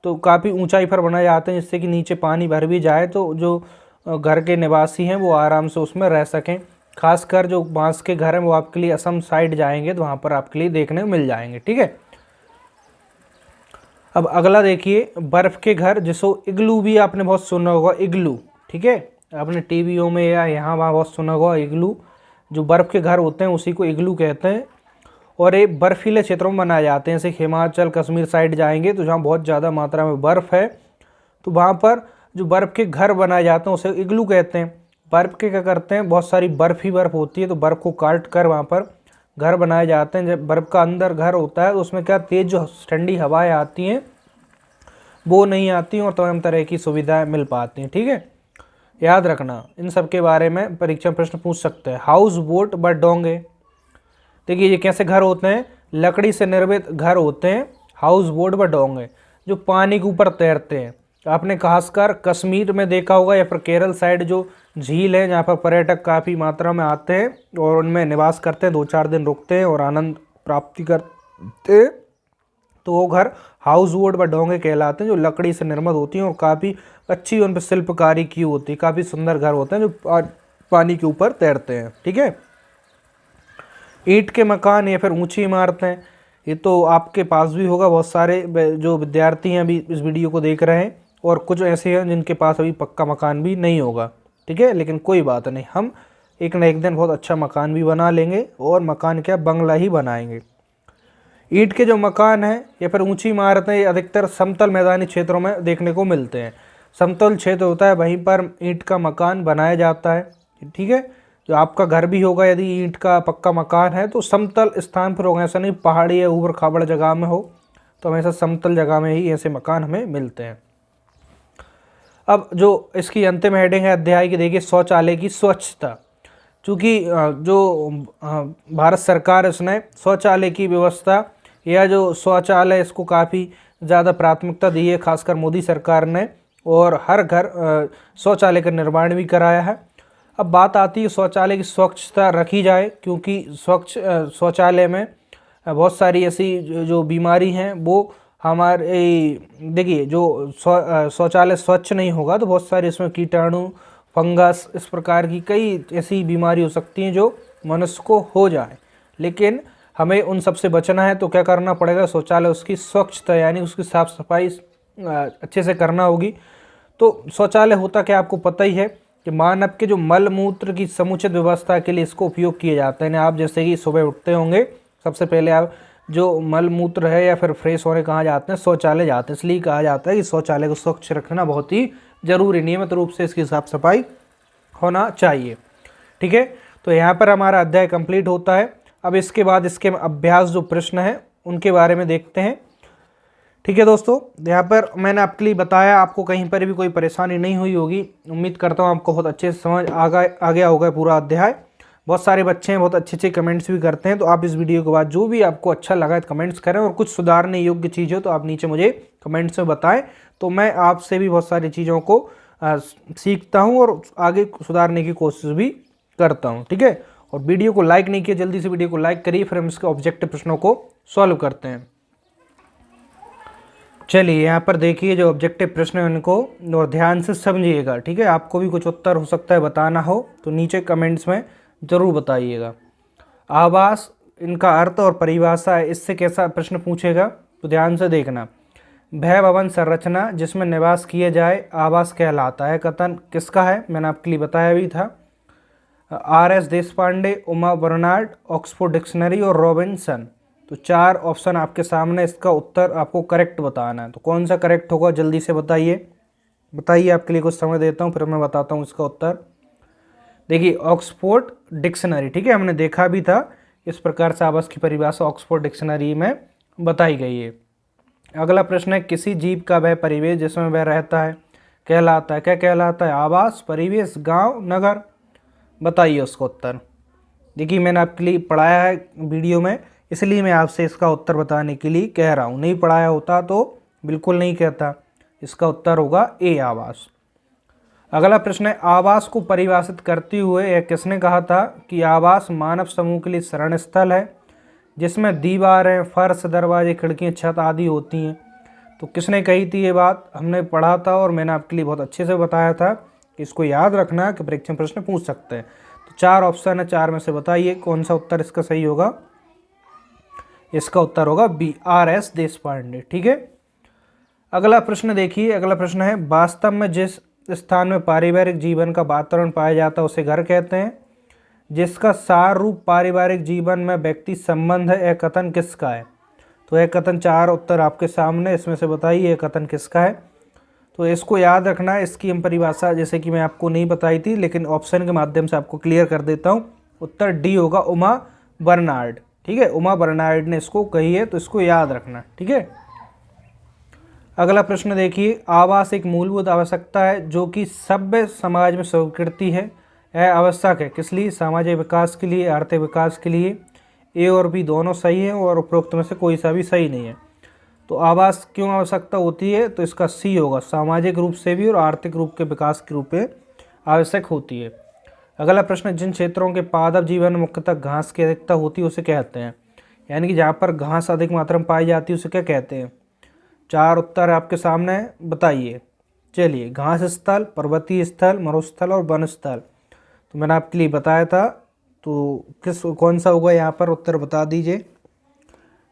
तो काफ़ी ऊंचाई पर बनाए जाते हैं जिससे कि नीचे पानी भर भी जाए तो जो घर के निवासी हैं वो आराम से उसमें रह सकें। खासकर जो बांस के घर हैं वो आपके लिए असम साइड जाएंगे तो वहाँ पर आपके लिए देखने को मिल जाएंगे। ठीक है, अब अगला देखिए, बर्फ़ के घर, जिसको इग्लू भी आपने बहुत सुना होगा। इग्लू, ठीक है, आपने टीवियों में या यहाँ वहाँ बहुत सुना होगा इग्लू। जो बर्फ़ के घर होते हैं उसी को इग्लू कहते हैं और ये बर्फीले क्षेत्रों में बनाए जाते हैं। जैसे हिमाचल कश्मीर साइड जाएंगे तो जहाँ बहुत ज़्यादा मात्रा में बर्फ़ है तो वहाँ पर जो बर्फ़ के घर बनाए जाते हैं उसे इग्लू कहते हैं। बर्फ़ के क्या करते हैं, बहुत सारी बर्फ़ ही बर्फ़ होती है तो बर्फ़ को काट कर वहाँ पर घर बनाए जाते हैं। जब बर्फ़ का अंदर घर होता है तो उसमें क्या तेज़ जो ठंडी हवाएँ आती हैं वो नहीं आती और तमाम तरह की सुविधाएँ मिल पाती हैं। ठीक है, याद रखना इन सब के बारे में परीक्षा प्रश्न पूछ सकते हैं। हाउस बोट व डोंगे, देखिए ये कैसे घर होते हैं? लकड़ी से निर्मित घर होते हैं हाउस बोट व डोंगे, जो पानी के ऊपर तैरते हैं। आपने खासकर कश्मीर में देखा होगा या फिर केरल साइड जो झील है जहाँ पर पर्यटक काफ़ी मात्रा में आते हैं और उनमें निवास करते हैं, 2-4 दिन रुकते हैं और आनंद प्राप्ति करते हैं, तो वो घर हाउस बोट व डोंगे कहलाते हैं, जो लकड़ी से निर्मित होती हैं और काफ़ी अच्छी उन पर शिल्पकारी की होती है। काफ़ी सुंदर घर होते हैं जो पानी के ऊपर तैरते हैं। ठीक है, ईंट के मकान या फिर ऊंची इमारतें, ये तो आपके पास भी होगा। बहुत सारे जो विद्यार्थी हैं अभी इस वीडियो को देख रहे हैं और कुछ ऐसे हैं जिनके पास अभी पक्का मकान भी नहीं होगा। ठीक है, लेकिन कोई बात नहीं, हम एक न एक दिन बहुत अच्छा मकान भी बना लेंगे और मकान क्या, बंगला ही बनाएंगे। ईंट के जो मकान हैं या फिर ऊंची इमारतें ये अधिकतर समतल मैदानी क्षेत्रों में देखने को मिलते हैं। समतल क्षेत्र होता है वहीं पर ईंट का मकान बनाया जाता है। ठीक है, जो आपका घर भी होगा यदि ईंट का पक्का मकान है तो समतल स्थान पर होगा, ऐसा नहीं पहाड़ी या ऊबड़ खाबड़ जगह में हो, तो हमेशा समतल जगह में ही ऐसे मकान हमें मिलते हैं। अब जो इसकी अंतिम हेडिंग है अध्याय की, देखिए शौचालय की स्वच्छता। चूँकि जो भारत सरकार है उसने शौचालय की व्यवस्था या जो शौचालय इसको काफ़ी ज़्यादा प्राथमिकता दी है, खासकर मोदी सरकार ने, और हर घर शौचालय का निर्माण भी कराया है। अब बात आती है शौचालय की स्वच्छता रखी जाए, क्योंकि स्वच्छ शौचालय में बहुत सारी ऐसी जो बीमारी हैं वो हमारे, देखिए जो शौचालय स्वच्छ नहीं होगा तो बहुत सारी इसमें कीटाणु, फंगस, इस प्रकार की कई ऐसी बीमारी हो सकती हैं जो मनुष्य को हो जाए। लेकिन हमें उन सब से बचना है तो क्या करना पड़ेगा, शौचालय उसकी स्वच्छता यानी उसकी साफ़ सफाई अच्छे से करना होगी। तो शौचालय होता क्या आपको पता ही है कि मानव के जो मल मूत्र की समुचित व्यवस्था के लिए इसको उपयोग किया जाता है। आप जैसे कि सुबह उठते होंगे सबसे पहले आप जो मल मूत्र है या फिर फ्रेश होने कहाँ जाते हैं, शौचालय जाते हैं। इसलिए कहा जाता है कि शौचालय को स्वच्छ रखना बहुत ही ज़रूरी, नियमित रूप से इसकी साफ सफाई होना चाहिए। ठीक है, तो यहाँ पर हमारा अध्याय कंप्लीट होता है। अब इसके बाद इसके अभ्यास जो प्रश्न हैं उनके बारे में देखते हैं। ठीक है दोस्तों, यहाँ पर मैंने आपके लिए बताया, आपको कहीं पर भी कोई परेशानी नहीं हुई होगी। उम्मीद करता हूँ आपको बहुत अच्छे से समझ आ गया होगा पूरा अध्याय। बहुत सारे बच्चे हैं बहुत अच्छे अच्छे कमेंट्स भी करते हैं, तो आप इस वीडियो के बाद जो भी आपको अच्छा लगा कमेंट्स करें, और कुछ सुधारने योग्य चीज़ हो तो आप नीचे मुझे कमेंट्स में बताएं, तो मैं आपसे भी बहुत सारी चीज़ों को सीखता हूँ और आगे सुधारने की कोशिश भी करता हूँ। ठीक है, और वीडियो को लाइक नहीं किया, जल्दी से वीडियो को लाइक करिए, फिर हम इसके ऑब्जेक्टिव प्रश्नों को सॉल्व करते हैं। चलिए यहाँ पर देखिए जो ऑब्जेक्टिव प्रश्न है उनको और ध्यान से समझिएगा। ठीक है, आपको भी कुछ उत्तर हो सकता है बताना हो तो नीचे कमेंट्स में जरूर बताइएगा। आवास, इनका अर्थ और परिभाषा है, इससे कैसा प्रश्न पूछेगा तो ध्यान से देखना। भय भवन संरचना जिसमें निवास किए जाए आवास कहलाता है। कथन किसका है, मैंने आपके लिए बताया भी था। R.S. Deshpande, Uma Bernard, Oxford dictionary और रॉबिन्सन। तो 4 ऑप्शन आपके सामने, इसका उत्तर आपको करेक्ट बताना है। तो कौन सा करेक्ट होगा जल्दी से बताइए, बताइए, आपके लिए कुछ समय देता हूँ फिर मैं बताता हूँ इसका उत्तर। देखिए ऑक्सफोर्ड डिक्शनरी, ठीक है, हमने देखा भी था इस प्रकार से आवास की परिभाषा ऑक्सफोर्ड डिक्शनरी में बताई गई है। अगला प्रश्न है, किसी जीव का वह परिवेश जिसमें वह रहता है कहलाता है, क्या कहलाता है? आवास, परिवेश, गांव, नगर। बताइए उसका उत्तर। देखिए मैंने आपके लिए पढ़ाया है वीडियो में, इसलिए मैं आपसे इसका उत्तर बताने के लिए कह रहा हूँ। नहीं पढ़ाया होता तो बिल्कुल नहीं कहता। इसका उत्तर होगा ए, आवास। अगला प्रश्न है, आवास को परिभाषित करते हुए यह किसने कहा था कि आवास मानव समूह के लिए शरण स्थल है जिसमें दीवारें, फर्श, दरवाजे, खिड़कियां, छत आदि होती हैं। तो किसने कही थी ये बात? हमने पढ़ा था और मैंने आपके लिए बहुत अच्छे से बताया था कि इसको याद रखना कि परीक्षा में प्रश्न पूछ सकते हैं। तो 4 ऑप्शन है, 4 में से बताइए कौन सा उत्तर इसका सही होगा। इसका उत्तर होगा बी, R.S. देशपांडे। ठीक है, अगला प्रश्न देखिए। अगला प्रश्न है, वास्तव में जिस स्थान में पारिवारिक जीवन का वातावरण पाया जाता है उसे घर कहते हैं। जिसका सार रूप पारिवारिक जीवन में व्यक्ति संबंध है, यह कथन किसका है? तो यह कथन 4 उत्तर आपके सामने, इसमें से बताइए यह कथन किसका है। तो इसको याद रखना है। इसकी हम परिभाषा जैसे कि मैं आपको नहीं बताई थी, लेकिन ऑप्शन के माध्यम से आपको क्लियर कर देता हूँ। उत्तर डी होगा, उमा बर्नार्ड। ठीक है, उमा बर्नार्ड ने इसको कही है, तो इसको याद रखना। ठीक है, अगला प्रश्न देखिए। आवास एक मूलभूत आवश्यकता है जो कि सभ्य समाज में स्वीकृति है। यह आवश्यक है किस लिए? सामाजिक विकास के लिए, आर्थिक विकास के लिए। ए और बी दोनों सही है और उपरोक्त में से कोई सा भी सही नहीं है। तो आवास क्यों आवश्यकता होती है? तो इसका सी होगा, सामाजिक रूप से भी और आर्थिक रूप के विकास के रूप में आवश्यक होती है। अगला प्रश्न, जिन क्षेत्रों के पादप जीवन में मुख्यतः घास की अधिकता होती है उसे कहते हैं, यानी कि जहाँ पर घास अधिक मात्रा में पाई जाती है उसे क्या कहते हैं? 4 उत्तर आपके सामने, बताइए। चलिए, घास स्थल, पर्वतीय स्थल, मरुस्थल और वन स्थल। तो मैंने आपके लिए बताया था, तो कौन सा होगा यहाँ पर उत्तर बता दीजिए।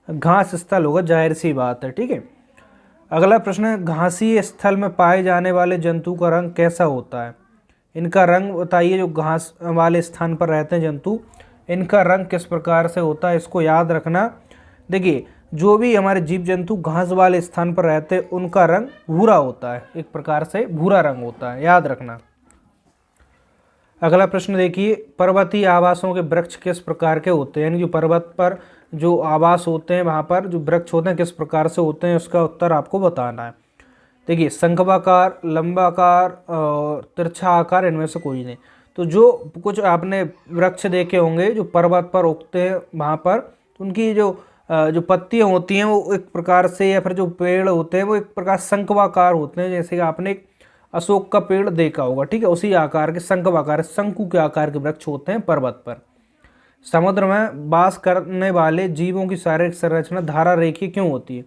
घास स्थल होगा, जाहिर सी बात है। ठीक है, अगला प्रश्न है, घासीय स्थल में पाए जाने वाले जंतु का रंग कैसा होता है? इनका रंग बताइए। जो घास वाले स्थान पर रहते हैं जंतु, इनका रंग किस प्रकार से होता है? इसको याद रखना। देखिए, जो भी हमारे जीव जंतु घास वाले स्थान पर रहते हैं उनका रंग भूरा होता है, एक प्रकार से भूरा रंग होता है, याद रखना। अगला प्रश्न देखिए, पर्वतीय आवासों के वृक्ष किस प्रकार के होते हैं? यानी जो पर्वत पर जो आवास होते हैं वहाँ पर जो वृक्ष होते हैं किस प्रकार से होते हैं, उसका उत्तर आपको बताना है। देखिए, शंखवाकार, लंबाकार और तिरछा आकार, इनमें से कोई नहीं। तो जो कुछ आपने वृक्ष देखे होंगे जो पर्वत पर उगते हैं वहाँ पर, उनकी जो पत्तियाँ होती हैं वो एक प्रकार से, या फिर जो पेड़ होते हैं वो एक प्रकार शंखवाकार होते हैं। जैसे कि आपने एक अशोक का पेड़ देखा होगा, ठीक है, उसी आकार के शंखवाकार, शंकु के आकार के वृक्ष होते हैं पर्वत पर। समुद्र में वास करने वाले जीवों की शारीरिक संरचना धारा रेखीय क्यों होती है?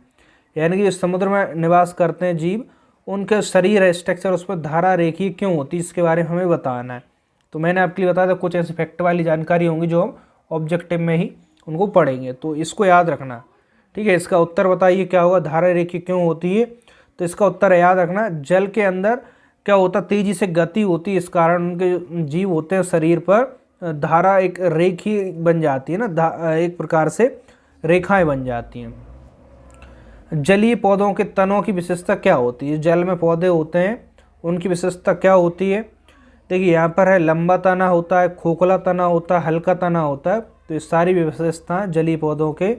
यानी कि समुद्र में निवास करते हैं जीव, उनके शरीर स्ट्रक्चर उस पर धारा रेखीय क्यों होती है, इसके बारे में हमें बताना है। तो मैंने आपके लिए बताया था कुछ ऐसी फैक्ट वाली जानकारी होंगी जो हम ऑब्जेक्टिव में ही उनको पढ़ेंगे, तो इसको याद रखना। ठीक है, इसका उत्तर बताइए क्या होगा, धारा रेखीय क्यों होती है? तो इसका उत्तर याद रखना, जल के अंदर क्या होता, तेजी से गति होती है, इस कारण उनके जो जीव होते हैं शरीर पर धारा एक रेखीय बन जाती है ना, एक प्रकार से रेखाएं बन जाती हैं। जलीय पौधों के तनों की विशेषता क्या होती है? जल में पौधे होते हैं उनकी विशेषता क्या होती है? देखिए यहाँ पर है, लंबा तना होता है, खोखला तना होता है, हल्का तना होता है। तो ये सारी विशेषताएं जलीय पौधों के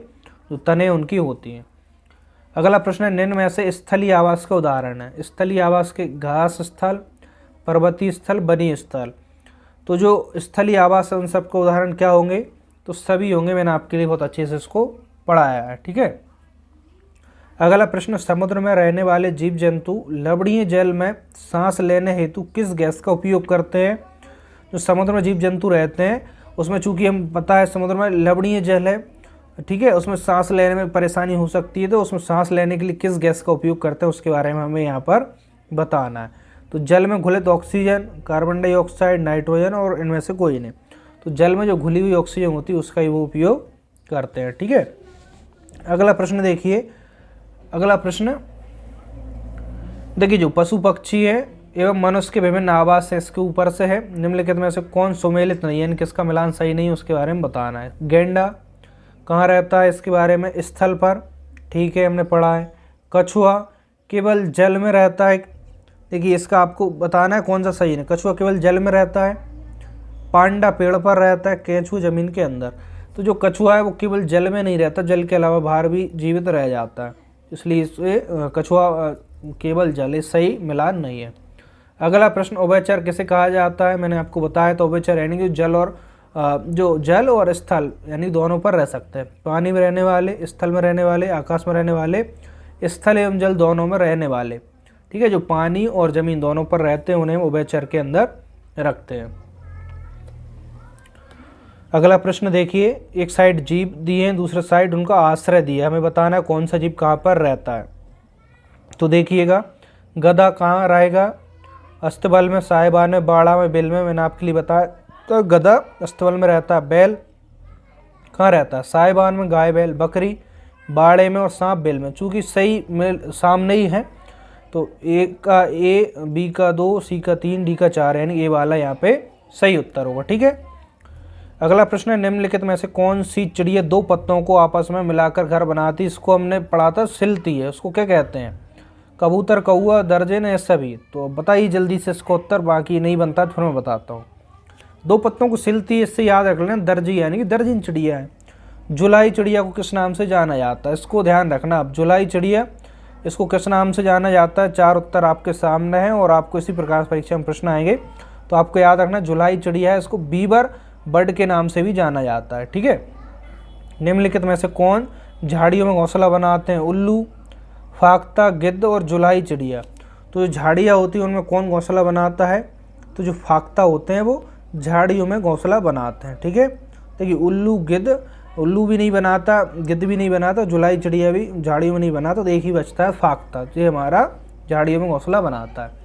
जो तने उनकी होती हैं। अगला प्रश्न है, निम्न में से स्थलीय आवास का उदाहरण है। स्थलीय आवास के घास स्थल, पर्वतीय स्थल, वनीय स्थल। तो जो स्थलीय आवास है उन सबका उदाहरण क्या होंगे? तो सभी होंगे, मैंने आपके लिए बहुत अच्छे से इसको पढ़ाया है। ठीक है, अगला प्रश्न, समुद्र में रहने वाले जीव जंतु लवणीय जल में सांस लेने हेतु किस गैस का उपयोग करते हैं? जो समुद्र में जीव जंतु रहते हैं उसमें चूंकि हम पता है समुद्र में लवणीय जल है, ठीक है, उसमें सांस लेने में परेशानी हो सकती है, तो उसमें सांस लेने के लिए किस गैस का उपयोग करते हैं उसके बारे में हमें यहाँ पर बताना है। तो जल में घुलित ऑक्सीजन, कार्बन डाइऑक्साइड, नाइट्रोजन और इनमें से कोई नहीं। तो जल में जो घुली हुई ऑक्सीजन होती है उसका ही वो उपयोग करते हैं। ठीक है, अगला प्रश्न देखिए। अगला प्रश्न देखिए, जो पशु पक्षी है एवं मनुष्य के विभिन्न आवास है इसके ऊपर से है, निम्नलिखित में से कौन सुमेलित नहीं है, यानी किसका मिलान सही नहीं है उसके बारे में बताना है। गेंडा कहाँ रहता है इसके बारे में, स्थल पर, ठीक है हमने पढ़ा है। कछुआ केवल जल में रहता है, देखिए इसका आपको बताना है कौन सा सही है। कछुआ केवल जल में रहता है। पांडा पेड़ पर रहता है। केंचुआ जमीन के अंदर। तो जो कछुआ है वो केवल जल में नहीं रहता, जल के अलावा बाहर भी जीवित रह जाता है, इसलिए इसे कछुआ केवल जल, सही मिलान नहीं है। अगला प्रश्न, उभयचर किसे कहा जाता है, मैंने आपको बताया था उभयचर यानी कि जो जल और स्थल यानी दोनों पर रह सकते हैं। पानी में रहने वाले, स्थल में रहने वाले, आकाश में रहने वाले, स्थल एवं जल दोनों में रहने वाले। ठीक है, जो पानी और जमीन दोनों पर रहते हैं उन्हें उभयचर के अंदर रखते हैं। अगला प्रश्न देखिए, एक साइड जीव दिए हैं, दूसरे साइड उनका आश्रय दिया है, हमें बताना है कौन सा जीव कहाँ पर रहता है। तो देखिएगा, गधा कहाँ रहेगा, अस्तबल में, साहिबान में, बाड़ा में, बिल में। मैंने आपके लिए बताया तो गधा अस्तबल में रहता है। बैल कहाँ रहता है, साहिबान में, गाय बैल, बकरी बाड़े में और सांप बिल में। चूँकि सही सामने ही है तो ए का ए, बी का 2, सी का 3, डी का 4 यानी ए वाला यहाँ पे सही उत्तर होगा। ठीक है, अगला प्रश्न है, निम्नलिखित में से कौन सी चिड़िया 2 पत्तों को आपस में मिलाकर घर बनाती, इसको हमने पढ़ा था सिलती है, उसको क्या कहते हैं। कबूतर, कौआ, दर्जन या सभी। तो बताइए जल्दी से इसको उत्तर, बाकी नहीं बनता तो फिर मैं बताता हूँ। 2 पत्तों को सिलती है, इससे याद रख लेना दर्जी यानी कि दर्जन चिड़िया है। जुलाई चिड़िया को किस नाम से जाना जाता है, इसको ध्यान रखना। अब जुलाई चिड़िया इसको किस नाम से जाना जाता है, 4 उत्तर आपके सामने हैं और आपको इसी प्रकार परीक्षा में प्रश्न आएंगे, तो आपको याद रखना जुलाई चिड़िया है, इसको बीबर बर्ड के नाम से भी जाना जाता है। ठीक है, निम्नलिखित में से कौन झाड़ियों में घोंसला बनाते हैं, उल्लू, फाख्ता, गिद्ध और जुलाई चिड़िया। तो जो झाड़ियाँ होती हैं उनमें कौन घोंसला बनाता है, तो जो फाख्ता होते हैं वो झाड़ियों में घोंसला बनाते हैं। ठीक है, देखिए उल्लू, गिद्ध, उल्लू भी नहीं बनाता, गिद्ध भी नहीं बनाता, जुलाई चिड़िया भी झाड़ियों में नहीं बनाता, तो एक ही बचता है फाख्ता, जो हमारा झाड़ियों में घोंसला बनाता है।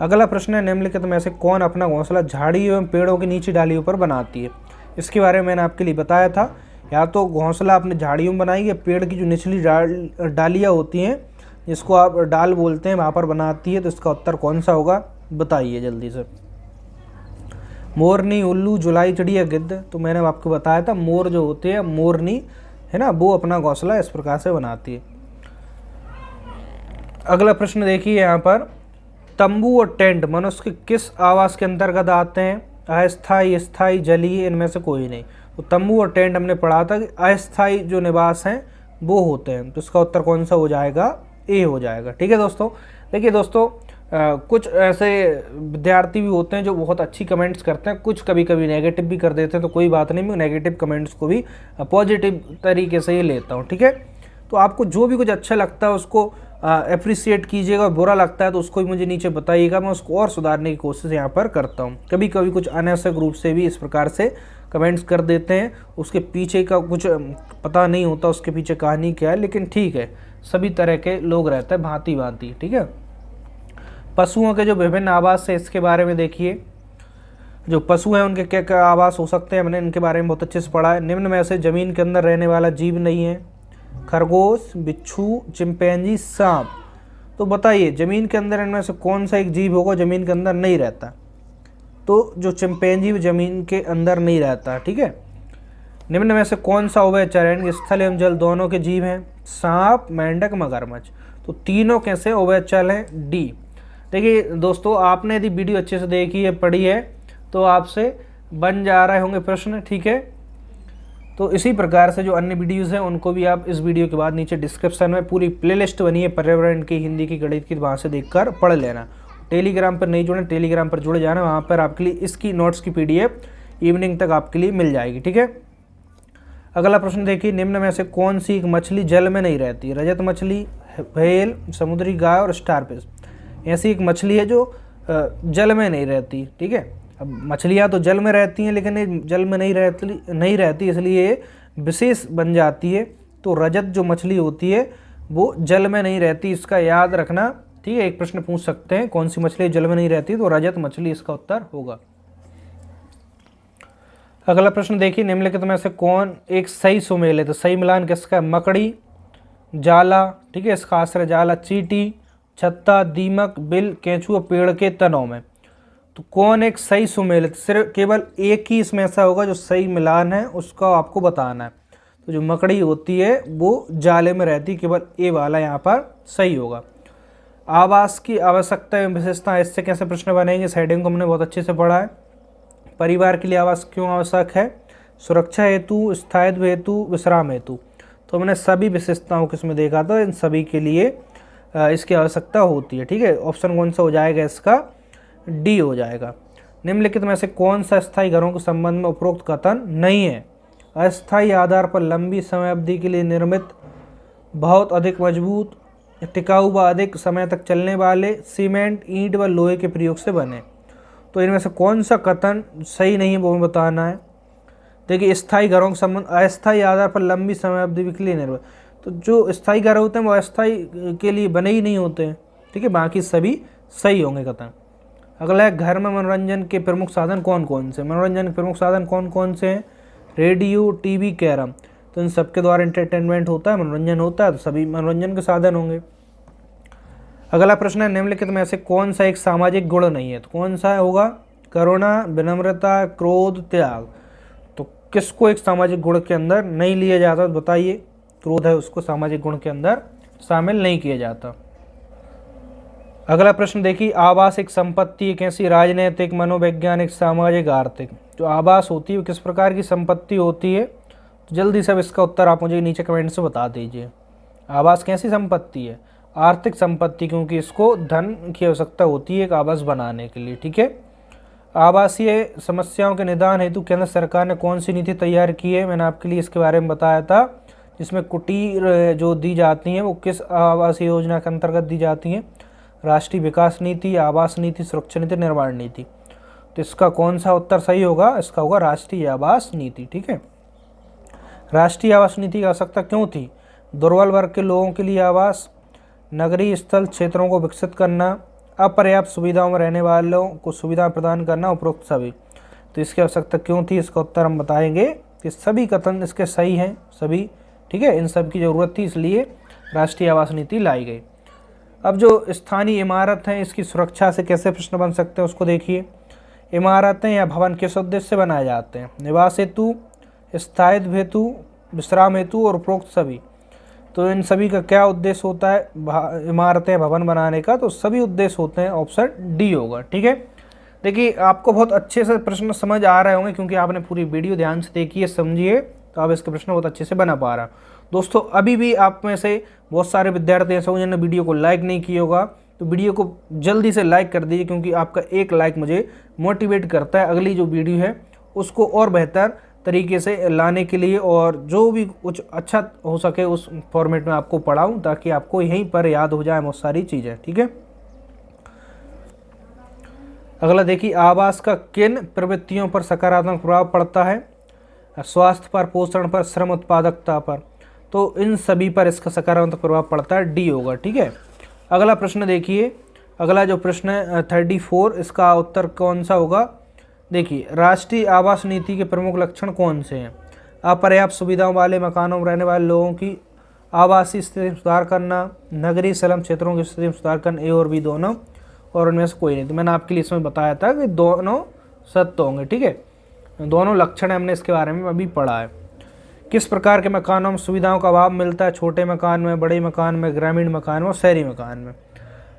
अगला प्रश्न है, निम्नलिखित में से कौन अपना घोंसला झाड़ी एवं पेड़ों की नीची डालियों पर बनाती है। इसके बारे में मैंने आपके लिए बताया था, या तो घोंसला अपने झाड़ियों में बनाएगी या पेड़ की जो निचली डालियाँ होती हैं जिसको आप डाल बोलते हैं वहाँ पर बनाती है। तो इसका उत्तर कौन सा होगा बताइए जल्दी से। मोरनी, उल्लू, जुलाई चिड़िया, गिद्ध। तो मैंने आपको बताया था मोर जो होते हैं, मोरनी है ना, वो अपना घोंसला इस प्रकार से बनाती है। अगला प्रश्न देखिए यहाँ पर, तंबू और टेंट मनुष्य के किस आवास के अंतर्गत आते हैं, अस्थायी, स्थायी, जलीय, इनमें से कोई नहीं। तो तंबू और टेंट हमने पढ़ा था कि अस्थायी जो निवास हैं वो होते हैं, तो इसका उत्तर कौन सा हो जाएगा, ए हो जाएगा। ठीक है दोस्तों, देखिए दोस्तों कुछ ऐसे विद्यार्थी भी होते हैं जो बहुत अच्छी कमेंट्स करते हैं, कुछ कभी कभी नेगेटिव भी कर देते हैं, तो कोई बात नहीं, मैं नेगेटिव कमेंट्स को भी पॉजिटिव तरीके से ही लेता हूँ। ठीक है, तो आपको जो भी कुछ अच्छा लगता है उसको अप्रिसिएट कीजिएगा, बुरा लगता है तो उसको भी मुझे नीचे बताइएगा, मैं उसको और सुधारने की कोशिश यहाँ पर करता हूँ। कभी कभी कुछ अनावश्यक रूप से भी इस प्रकार से कमेंट्स कर देते हैं, उसके पीछे का कुछ पता नहीं होता, उसके पीछे कहानी क्या है, लेकिन ठीक है, सभी तरह के लोग रहते हैं भांति भांति। ठीक है, पशुओं के जो विभिन्न आवास है इसके बारे में देखिए, जो पशु हैं उनके क्या क्या आवास हो सकते हैं, मैंने इनके बारे में बहुत अच्छे से पढ़ा है। निम्न में से जमीन के अंदर रहने वाला जीव नहीं है, खरगोश, बिच्छू, चिंपैंजी, सांप। तो बताइए जमीन के अंदर इनमें से कौन सा एक जीव होगा जमीन के अंदर नहीं रहता, तो जो चिंपैंजी जमीन के अंदर नहीं रहता। ठीक है, निम्न में से कौन सा उभयचर है, स्थल एवं जल दोनों के जीव हैं, सांप, मेंढक, मगरमच्छ। तो तीनों कैसे उभयचर हैं, डी। देखिए दोस्तों, आपने यदि वीडियो अच्छे से देखी है, पढ़ी है, तो आपसे बन जा रहे होंगे प्रश्न। ठीक है, तो इसी प्रकार से जो अन्य वीडियोस हैं उनको भी आप इस वीडियो के बाद नीचे डिस्क्रिप्शन में पूरी प्लेलिस्ट बनी है पर्यावरण की, हिंदी की, गणित की, वहाँ से देखकर पढ़ लेना। टेलीग्राम पर नहीं जुड़े, टेलीग्राम पर जुड़े जाना, वहाँ पर आपके लिए इसकी नोट्स की PDF इवनिंग तक आपके लिए मिल जाएगी। ठीक है, अगला प्रश्न देखिए, निम्न में से कौन सी एक मछली जल में नहीं रहती, रजत मछली, व्हेल, समुद्री गाय और स्टारफिश। ऐसी एक मछली है जो जल में नहीं रहती। ठीक है, अब मछलियाँ तो जल में रहती हैं लेकिन ये जल में नहीं रहती इसलिए विशेष बन जाती है। तो रजत जो मछली होती है वो जल में नहीं रहती, इसका याद रखना। ठीक है, एक प्रश्न पूछ सकते हैं कौन सी मछली जल में नहीं रहती, तो रजत मछली इसका उत्तर होगा। अगला प्रश्न देखिए, निम्नलिखित में से कौन एक सही सुमेल है? तो सही मिलान किसका? मकड़ी, जाला, ठीक है, इसका आश्रय जाला, चींटी, छत्ता, दीमक, बिल, केंचुआ, पेड़ के तनों में। तो कौन एक सही सुमेल है? सिर्फ केवल एक ही इसमें ऐसा होगा जो सही मिलान है, उसका आपको बताना है। तो जो मकड़ी होती है वो जाले में रहती है, केवल ए वाला यहाँ पर सही होगा। आवास की आवश्यकता एवं विशेषता, इससे कैसे प्रश्न बनेंगे? इस हेडिंग को हमने बहुत अच्छे से पढ़ा है। परिवार के लिए आवास क्यों आवश्यक है? सुरक्षा हेतु, स्थायित्व हेतु, विश्राम हेतु। तो हमने सभी विशेषताओं को इसमें देखा था, इन सभी के लिए इसकी आवश्यकता होती है, ठीक है। ऑप्शन कौन सा हो जाएगा इसका? डी हो जाएगा। निम्नलिखित में से कौन सा स्थायी घरों के संबंध में उपरोक्त कथन नहीं है? अस्थायी आधार पर लंबी समय अवधि के लिए निर्मित, बहुत अधिक मजबूत, टिकाऊ व अधिक समय तक चलने वाले, सीमेंट, ईंट व लोहे के प्रयोग से बने। तो इनमें से कौन सा कथन सही नहीं है वो हमें बताना है। देखिए, स्थायी घरों का संबंध अस्थायी आधार पर लंबी समय अवधि के लिए निर्मित, तो जो स्थायी घर होते हैं वो अस्थायी के लिए बने ही नहीं होते हैं, ठीक है। बाकी सभी सही होंगे कथन। अगला है, घर में मनोरंजन के प्रमुख साधन कौन कौन से? मनोरंजन के प्रमुख साधन कौन कौन से हैं? Radio, TV, carrom. तो इन सबके द्वारा एंटरटेनमेंट होता है, मनोरंजन होता है, तो सभी मनोरंजन के साधन होंगे। अगला प्रश्न है, निम्नलिखित में से कौन सा एक सामाजिक गुण नहीं है? तो कौन सा होगा? करुणा, विनम्रता, क्रोध, त्याग। तो किसको एक सामाजिक गुण के अंदर नहीं लिया जाता? बताइए। क्रोध है, उसको सामाजिक गुण के अंदर शामिल नहीं किया जाता। अगला प्रश्न देखिए, आवास एक संपत्ति एक ऐसी राजनीतिक, मनोवैज्ञानिक, सामाजिक, आर्थिक। जो आवास होती है वो किस प्रकार की संपत्ति होती है? तो जल्दी से इसका उत्तर आप मुझे नीचे कमेंट से बता दीजिए। आवास कैसी संपत्ति है? आर्थिक संपत्ति, क्योंकि इसको धन की आवश्यकता होती है एक आवास बनाने के लिए, ठीक है। आवासीय समस्याओं के निदान हेतु केंद्र सरकार ने कौन सी नीति तैयार की है? मैंने आपके लिए इसके बारे में बताया था, जिसमें कुटीर जो दी जाती हैं वो किस आवासीय योजना के अंतर्गत दी जाती हैं? राष्ट्रीय विकास नीति, आवास नीति, सुरक्षा नीति, निर्माण नीति। तो इसका कौन सा उत्तर सही होगा? इसका होगा राष्ट्रीय आवास नीति, ठीक है। राष्ट्रीय आवास नीति की आवश्यकता क्यों थी? दुर्बल वर्ग के लोगों के लिए आवास, नगरीय स्थल क्षेत्रों को विकसित करना, अपर्याप्त सुविधाओं में रहने वालों को सुविधा प्रदान करना, उपरोक्त सभी। तो इसकी आवश्यकता क्यों थी? इसका उत्तर हम बताएंगे कि सभी कथन इसके सही हैं, सभी, ठीक है। इन सब की जरूरत थी, इसलिए राष्ट्रीय आवास नीति लाई गई। अब जो स्थानीय इमारत है, इसकी सुरक्षा से कैसे प्रश्न बन सकते हैं उसको देखिए। इमारतें या भवन किस उद्देश्य से बनाए जाते हैं? निवास हेतु, स्थायित्व हेतु, विश्राम हेतु और उपरोक्त सभी। तो इन सभी का क्या उद्देश्य होता है इमारतें भवन बनाने का? तो सभी उद्देश्य होते हैं, ऑप्शन डी होगा, ठीक है। देखिए, आपको बहुत अच्छे से प्रश्न समझ आ रहे होंगे क्योंकि आपने पूरी वीडियो ध्यान से देखी है, समझिए, तो आप इसके प्रश्न बहुत अच्छे से बना पा रहा है। दोस्तों, अभी भी आप में से बहुत सारे विद्यार्थी ऐसे होंगे जिन्होंने वीडियो को लाइक नहीं किया होगा, तो वीडियो को जल्दी से लाइक कर दीजिए, क्योंकि आपका एक लाइक मुझे मोटिवेट करता है अगली जो वीडियो है उसको और बेहतर तरीके से लाने के लिए, और जो भी कुछ अच्छा हो सके उस फॉर्मेट में आपको पढ़ाऊं, ताकि आपको यहीं पर याद हो जाए बहुत सारी चीज़ें, ठीक है। अगला देखिए, आवास का किन प्रवृत्तियों पर सकारात्मक प्रभाव पड़ता है? स्वास्थ्य पर, पोषण पर, श्रम उत्पादकता पर। तो इन सभी पर इसका सकारात्मक प्रभाव पड़ता है, डी होगा, ठीक है। अगला प्रश्न देखिए, अगला जो प्रश्न है 34, इसका उत्तर कौन सा होगा? देखिए, राष्ट्रीय आवास नीति के प्रमुख लक्षण कौन से हैं? अपर्याप्त सुविधाओं वाले मकानों में रहने वाले लोगों की आवासीय स्थिति में सुधार करना, नगरीय स्लम क्षेत्रों की स्थिति में सुधार करना, ए और बी दोनों, और उनमें से कोई नहीं। तो मैंने आपके लिए इसमें बताया था कि दोनों सत्य होंगे, ठीक है। दोनों लक्षण हमने इसके बारे में अभी पढ़ा है। किस प्रकार के मकानों में सुविधाओं का अभाव मिलता है? छोटे मकान में, बड़े मकान में, ग्रामीण मकान में और शहरी मकान में।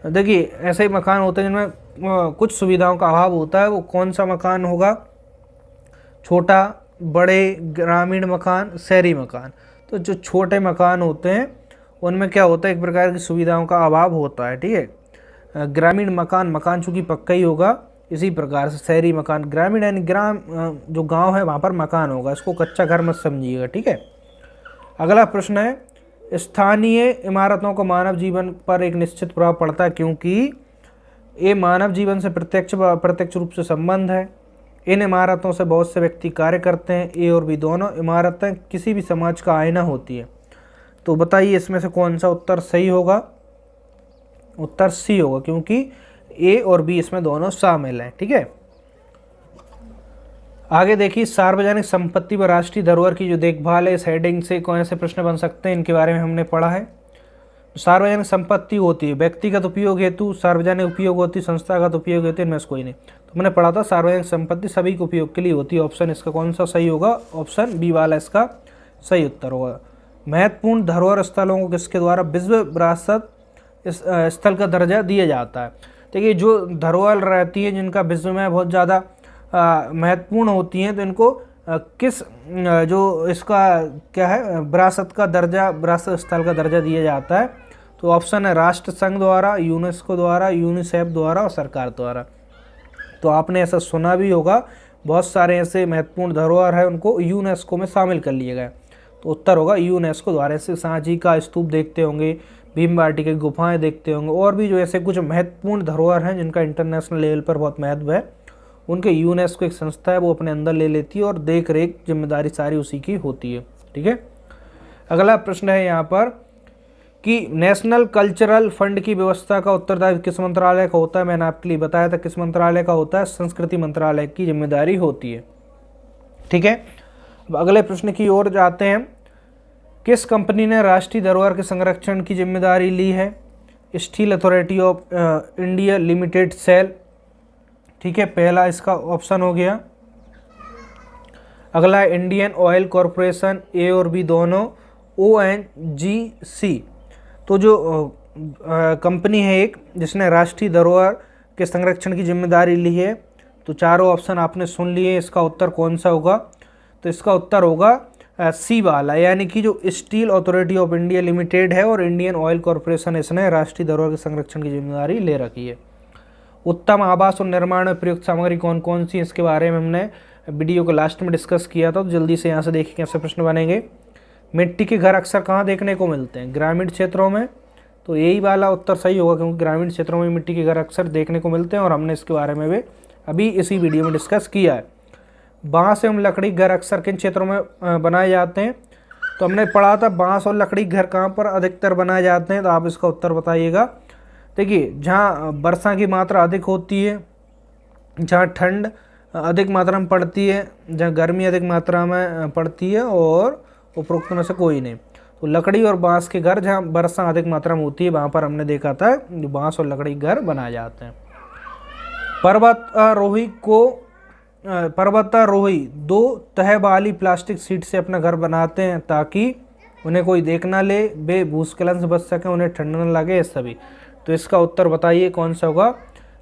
देखिए, ऐसे मकान होते हैं जिनमें कुछ सुविधाओं का अभाव होता है, वो कौन सा मकान होगा? छोटा, बड़े, ग्रामीण मकान, शहरी मकान। तो जो छोटे मकान होते हैं उनमें क्या होता है? एक प्रकार की सुविधाओं का अभाव होता है, ठीक है। ग्रामीण मकान चूँकि पक्का ही होगा, इसी प्रकार से शहरी मकान, ग्रामीण यानी ग्राम जो गांव है वहाँ पर मकान होगा, इसको कच्चा घर मत समझिएगा, ठीक है। अगला प्रश्न है, स्थानीय इमारतों को मानव जीवन पर एक निश्चित प्रभाव पड़ता है, क्योंकि ये मानव जीवन से प्रत्यक्ष रूप से संबंध है। इन इमारतों से बहुत से व्यक्ति कार्य करते हैं, ए और बी दोनों। इमारतें किसी भी समाज का आईना होती है। तो बताइए इसमें से कौन सा उत्तर सही होगा? उत्तर सी होगा, क्योंकि ए और बी इसमें दोनों शामिल हैं, ठीक है। आगे देखिए, सार्वजनिक संपत्ति व राष्ट्रीय धरोहर की जो देखभाल है, इस हेडिंग से कौन से प्रश्न बन सकते हैं, इनके बारे में हमने पढ़ा है। सार्वजनिक संपत्ति होती है व्यक्तिगत उपयोग हेतु, सार्वजनिक उपयोग होती है संस्थागत उपयोग हेतु, इनमें से कोई नहीं। तो मैंने पढ़ा था सार्वजनिक संपत्ति सभी के उपयोग के लिए होती है। ऑप्शन इसका कौन सा सही होगा, ऑप्शन बी वाला इसका सही उत्तर होगा। महत्वपूर्ण धरोहर स्थलों को किसके द्वारा विश्व विरासत स्थल का दर्जा दिया जाता है। देखिए, जो धरोहर रहती है जिनका विश्व में बहुत ज़्यादा महत्वपूर्ण होती हैं, तो इनको किस जो इसका क्या है विरासत का दर्जा, विरासत स्थल का दर्जा दिया जाता है। तो ऑप्शन है राष्ट्र संघ द्वारा, यूनेस्को द्वारा, यूनिसेफ द्वारा और सरकार द्वारा। तो आपने ऐसा सुना भी होगा, बहुत सारे ऐसे महत्वपूर्ण धरोहर है उनको यूनेस्को में शामिल कर लिए गए। तो उत्तर होगा यूनेस्को द्वारा। ऐसे सांची का स्तूप देखते होंगे, भीमबाटी की गुफाएं देखते होंगे, और भी जो ऐसे कुछ महत्वपूर्ण धरोहर हैं जिनका इंटरनेशनल लेवल पर बहुत महत्व है, उनके यूनेस्को एक संस्था है वो अपने अंदर ले लेती है और देख रेख जिम्मेदारी सारी उसी की होती है। ठीक है, अगला प्रश्न है यहाँ पर कि नेशनल कल्चरल फंड की व्यवस्था का उत्तरदायित्व किस मंत्रालय का होता है। मैंने आपके लिए बताया था किस मंत्रालय का होता है, संस्कृति मंत्रालय की जिम्मेदारी होती है। ठीक है, अब अगले प्रश्न की ओर जाते हैं। किस कंपनी ने राष्ट्रीय धरोहर के संरक्षण की जिम्मेदारी ली है। Steel Authority of India Limited SAIL. ठीक है, पहला इसका ऑप्शन हो गया। अगला है इंडियन ऑयल कॉरपोरेशन, ए और बी दोनों, ONGC। तो जो कंपनी है एक जिसने राष्ट्रीय धरोहर के संरक्षण की जिम्मेदारी ली है, तो चारों ऑप्शन आपने सुन लिए, इसका उत्तर कौन सा होगा। तो इसका उत्तर होगा सी वाला, यानी कि जो steel Authority of India limited है और इंडियन ऑयल कॉरपोरेशन, इसने राष्ट्रीय धरोहर के संरक्षण की जिम्मेदारी ले रखी है। उत्तम आवास और निर्माण में प्रयुक्त सामग्री कौन कौन सी, इसके बारे में हमने वीडियो को लास्ट में डिस्कस किया था। तो जल्दी से यहाँ से देखिए कैसे प्रश्न बनेंगे। मिट्टी के घर अक्सर कहाँ देखने को मिलते हैं, ग्रामीण क्षेत्रों में। तो यही वाला उत्तर सही होगा, क्योंकि ग्रामीण क्षेत्रों में मिट्टी के घर अक्सर देखने को मिलते हैं और हमने इसके बारे में भी अभी इसी वीडियो में डिस्कस किया है। बांस एवं लकड़ी घर अक्सर किन क्षेत्रों में बनाए जाते हैं। तो हमने पढ़ा था बांस और लकड़ी घर कहाँ पर अधिकतर बनाए जाते हैं, तो आप इसका उत्तर बताइएगा। देखिए, जहाँ वर्षा की मात्रा अधिक होती है, जहाँ ठंड अधिक मात्रा में पड़ती है, जहाँ गर्मी अधिक मात्रा में पड़ती है, और उपरोक्त में से कोई नहीं। तो लकड़ी और बांस के घर जहाँ वर्षा अधिक मात्रा में होती है, वहाँ पर हमने देखा था जो बांस और लकड़ी घर बनाए जाते हैं। पर्वतारोही 2 तह वाली प्लास्टिक शीट से अपना घर बनाते हैं ताकि उन्हें कोई देख ना ले, वे भूस्खलन से बच सकें, उन्हें ठंड न लगे, सभी। तो इसका उत्तर बताइए कौन सा होगा।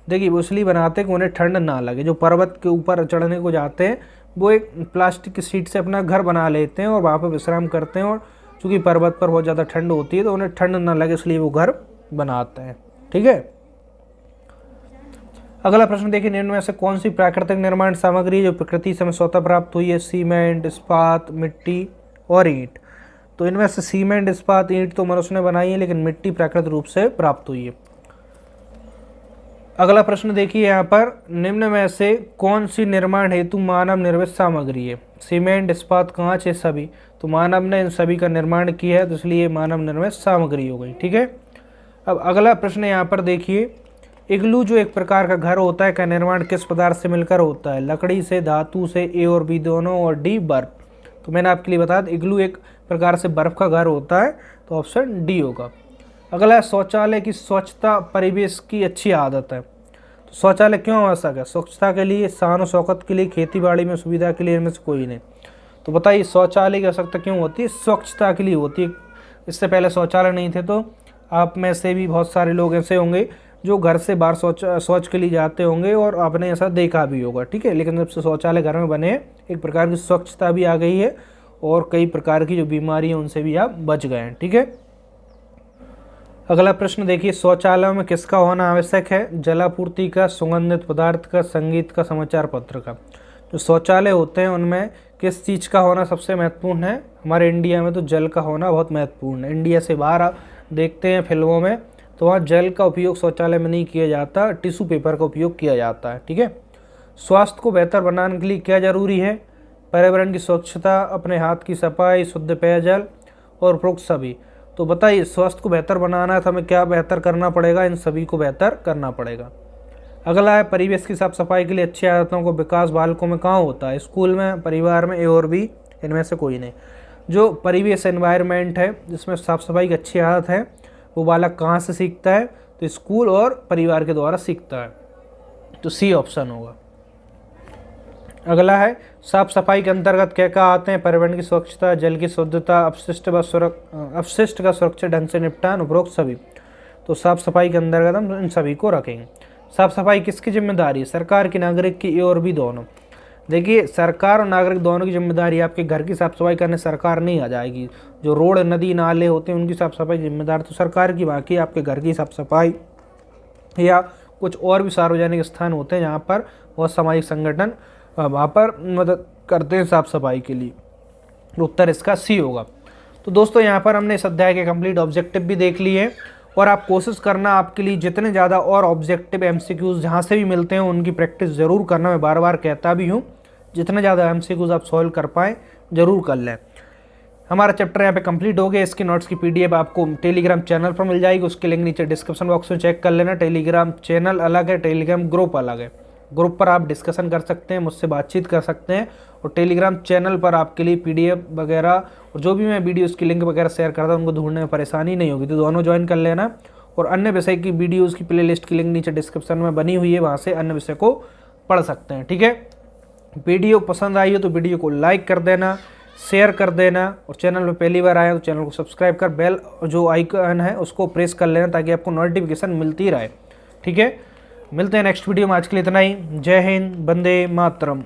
देखिए, वो इसलिए बनाते हैं कि उन्हें ठंड ना लगे। जो पर्वत के ऊपर चढ़ने को जाते हैं वो एक प्लास्टिक की शीट से अपना घर बना लेते हैं और वहाँ पर विश्राम करते हैं, और चूँकि पर्वत पर बहुत ज़्यादा ठंड होती है तो उन्हें ठंड ना लगे, इसलिए वो घर बनाते हैं। ठीक है, अगला प्रश्न देखिए, निम्न में से कौन सी प्राकृतिक निर्माण सामग्री जो प्रकृति से हमें स्वतः प्राप्त हुई है। सीमेंट, इस्पात, मिट्टी और ईंट। तो इनमें से सीमेंट, इस्पात, ईंट तो मनुष्य ने बनाई है, लेकिन मिट्टी प्राकृतिक रूप से प्राप्त हुई है। अगला प्रश्न देखिए यहाँ पर, निम्न में से कौन सी निर्माण हेतु मानव निर्मित सामग्री है। सीमेंट, इस्पात, कांच, ये सभी। तो मानव ने इन सभी का निर्माण किया है, तो इसलिए मानव निर्मित सामग्री हो गई। ठीक है, अब अगला प्रश्न यहाँ पर देखिए, इग्लू जो एक प्रकार का घर होता है का निर्माण किस पदार्थ से मिलकर होता है। लकड़ी से, धातु से, ए और बी दोनों, और डी बर्फ। तो मैंने आपके लिए बताया इग्लू एक प्रकार से बर्फ का घर होता है, तो ऑप्शन डी होगा। अगला है शौचालय की स्वच्छता परिवेश की अच्छी आदत है। तो शौचालय क्यों आवश्यक है। स्वच्छता के लिए, शान और शौकत के लिए, खेती बाड़ी में सुविधा के लिए, इनमें से कोई नहीं। तो बताइए शौचालय की आवश्यकता क्यों होती है। स्वच्छता के लिए होती है। इससे पहले शौचालय नहीं थे, तो आप में से भी बहुत सारे लोग ऐसे होंगे जो घर से बाहर शौच के लिए जाते होंगे और आपने ऐसा देखा भी होगा। ठीक है, लेकिन जब से शौचालय घर में बने, एक प्रकार की स्वच्छता भी आ गई है और कई प्रकार की जो बीमारी है उनसे भी आप बच गए हैं। ठीक है, अगला प्रश्न देखिए, शौचालय में किसका होना आवश्यक है। जलापूर्ति का, सुगंधित पदार्थ का, संगीत का, समाचार पत्र का। जो शौचालय होते हैं उनमें किस चीज़ का होना सबसे महत्वपूर्ण है। हमारे इंडिया में तो जल का होना बहुत महत्वपूर्ण है। इंडिया से बाहर आप देखते हैं फिल्मों में, तो वहाँ जल का उपयोग शौचालय में नहीं किया जाता, टिश्यू पेपर का उपयोग किया जाता है। ठीक है, स्वास्थ्य को बेहतर बनाने के लिए क्या जरूरी है। पर्यावरण की स्वच्छता, अपने हाथ की सफाई, शुद्ध पेयजल और उपरोक्त सभी। तो बताइए स्वास्थ्य को बेहतर बनाना है तो हमें क्या बेहतर करना पड़ेगा। इन सभी को बेहतर करना पड़ेगा। अगला है परिवेश की साफ सफाई के लिए अच्छी आदतों को विकास बालकों में कहाँ होता है? स्कूल में, परिवार में, ए और बी, इनमें से कोई नहीं। जो परिवेश एनवायरनमेंट है जिसमें साफ सफाई की अच्छी आदत है वो बालक कहाँ से सीखता है? तो स्कूल और परिवार के द्वारा सीखता है, तो सी ऑप्शन होगा। अगला है साफ सफाई के अंतर्गत क्या क्या आते हैं? पर्यावरण की स्वच्छता, जल की शुद्धता, अपशिष्ट का सुरक्षित ढंग से निपटान, उपरोक्त सभी। तो साफ सफाई के अंतर्गत हम इन सभी को रखेंगे। साफ सफाई किसकी जिम्मेदारी है? सरकार की, नागरिक की, ए और बी दोनों। देखिए सरकार और नागरिक दोनों की जिम्मेदारी है। आपके घर की साफ सफाई करने सरकार नहीं आ जाएगी। जो रोड, नदी, नाले होते हैं उनकी साफ सफाई जिम्मेदार तो सरकार की, बाकी आपके घर की साफ सफाई या कुछ और भी सार्वजनिक स्थान होते हैं जहाँ पर बहुत सामाजिक संगठन वहाँ पर मदद करते हैं साफ सफाई के लिए। उत्तर इसका सी होगा। तो दोस्तों यहाँ पर हमने इस अध्याय के कंप्लीट ऑब्जेक्टिव भी देख लिए और आप कोशिश करना आपके लिए जितने ज़्यादा और ऑब्जेक्टिव एमसीक्यूज़ जहाँ से भी मिलते हैं उनकी प्रैक्टिस ज़रूर करना। मैं बार बार कहता भी हूँ जितने ज़्यादा एमसीक्यूज़ आप सॉल्व कर पाएँ ज़रूर कर लें। हमारा चैप्टर यहाँ पे कंप्लीट हो गया। इसकी नोट्स की पीडीएफ आपको टेलीग्राम चैनल पर मिल जाएगी, उसकी लिंक नीचे डिस्क्रिप्शन बॉक्स में चेक कर लेना। टेलीग्राम चैनल अलग है, टेलीग्राम ग्रुप अलग है। ग्रुप पर आप डिस्कशन कर सकते हैं, मुझसे बातचीत कर सकते हैं और टेलीग्राम चैनल पर आपके लिए पीडीएफ वगैरह और जो भी मैं वीडियोज़ की लिंक वगैरह शेयर करता हूँ उनको ढूंढने में परेशानी नहीं होगी, तो दोनों ज्वाइन कर लेना। और अन्य विषय की वीडियोज़ की प्लेलिस्ट की लिंक नीचे डिस्क्रिप्शन में बनी हुई है, वहाँ से अन्य विषय को पढ़ सकते हैं। ठीक है, वीडियो पसंद आई हो तो वीडियो को लाइक कर देना, शेयर कर देना और चैनल पर पहली बार आए तो चैनल को सब्सक्राइब कर बेल जो आइकन है उसको प्रेस कर लेना ताकि आपको नोटिफिकेशन मिलती रहे। ठीक है, मिलते हैं नेक्स्ट वीडियो में। आज के लिए इतना ही। जय हिंद, वंदे मातरम।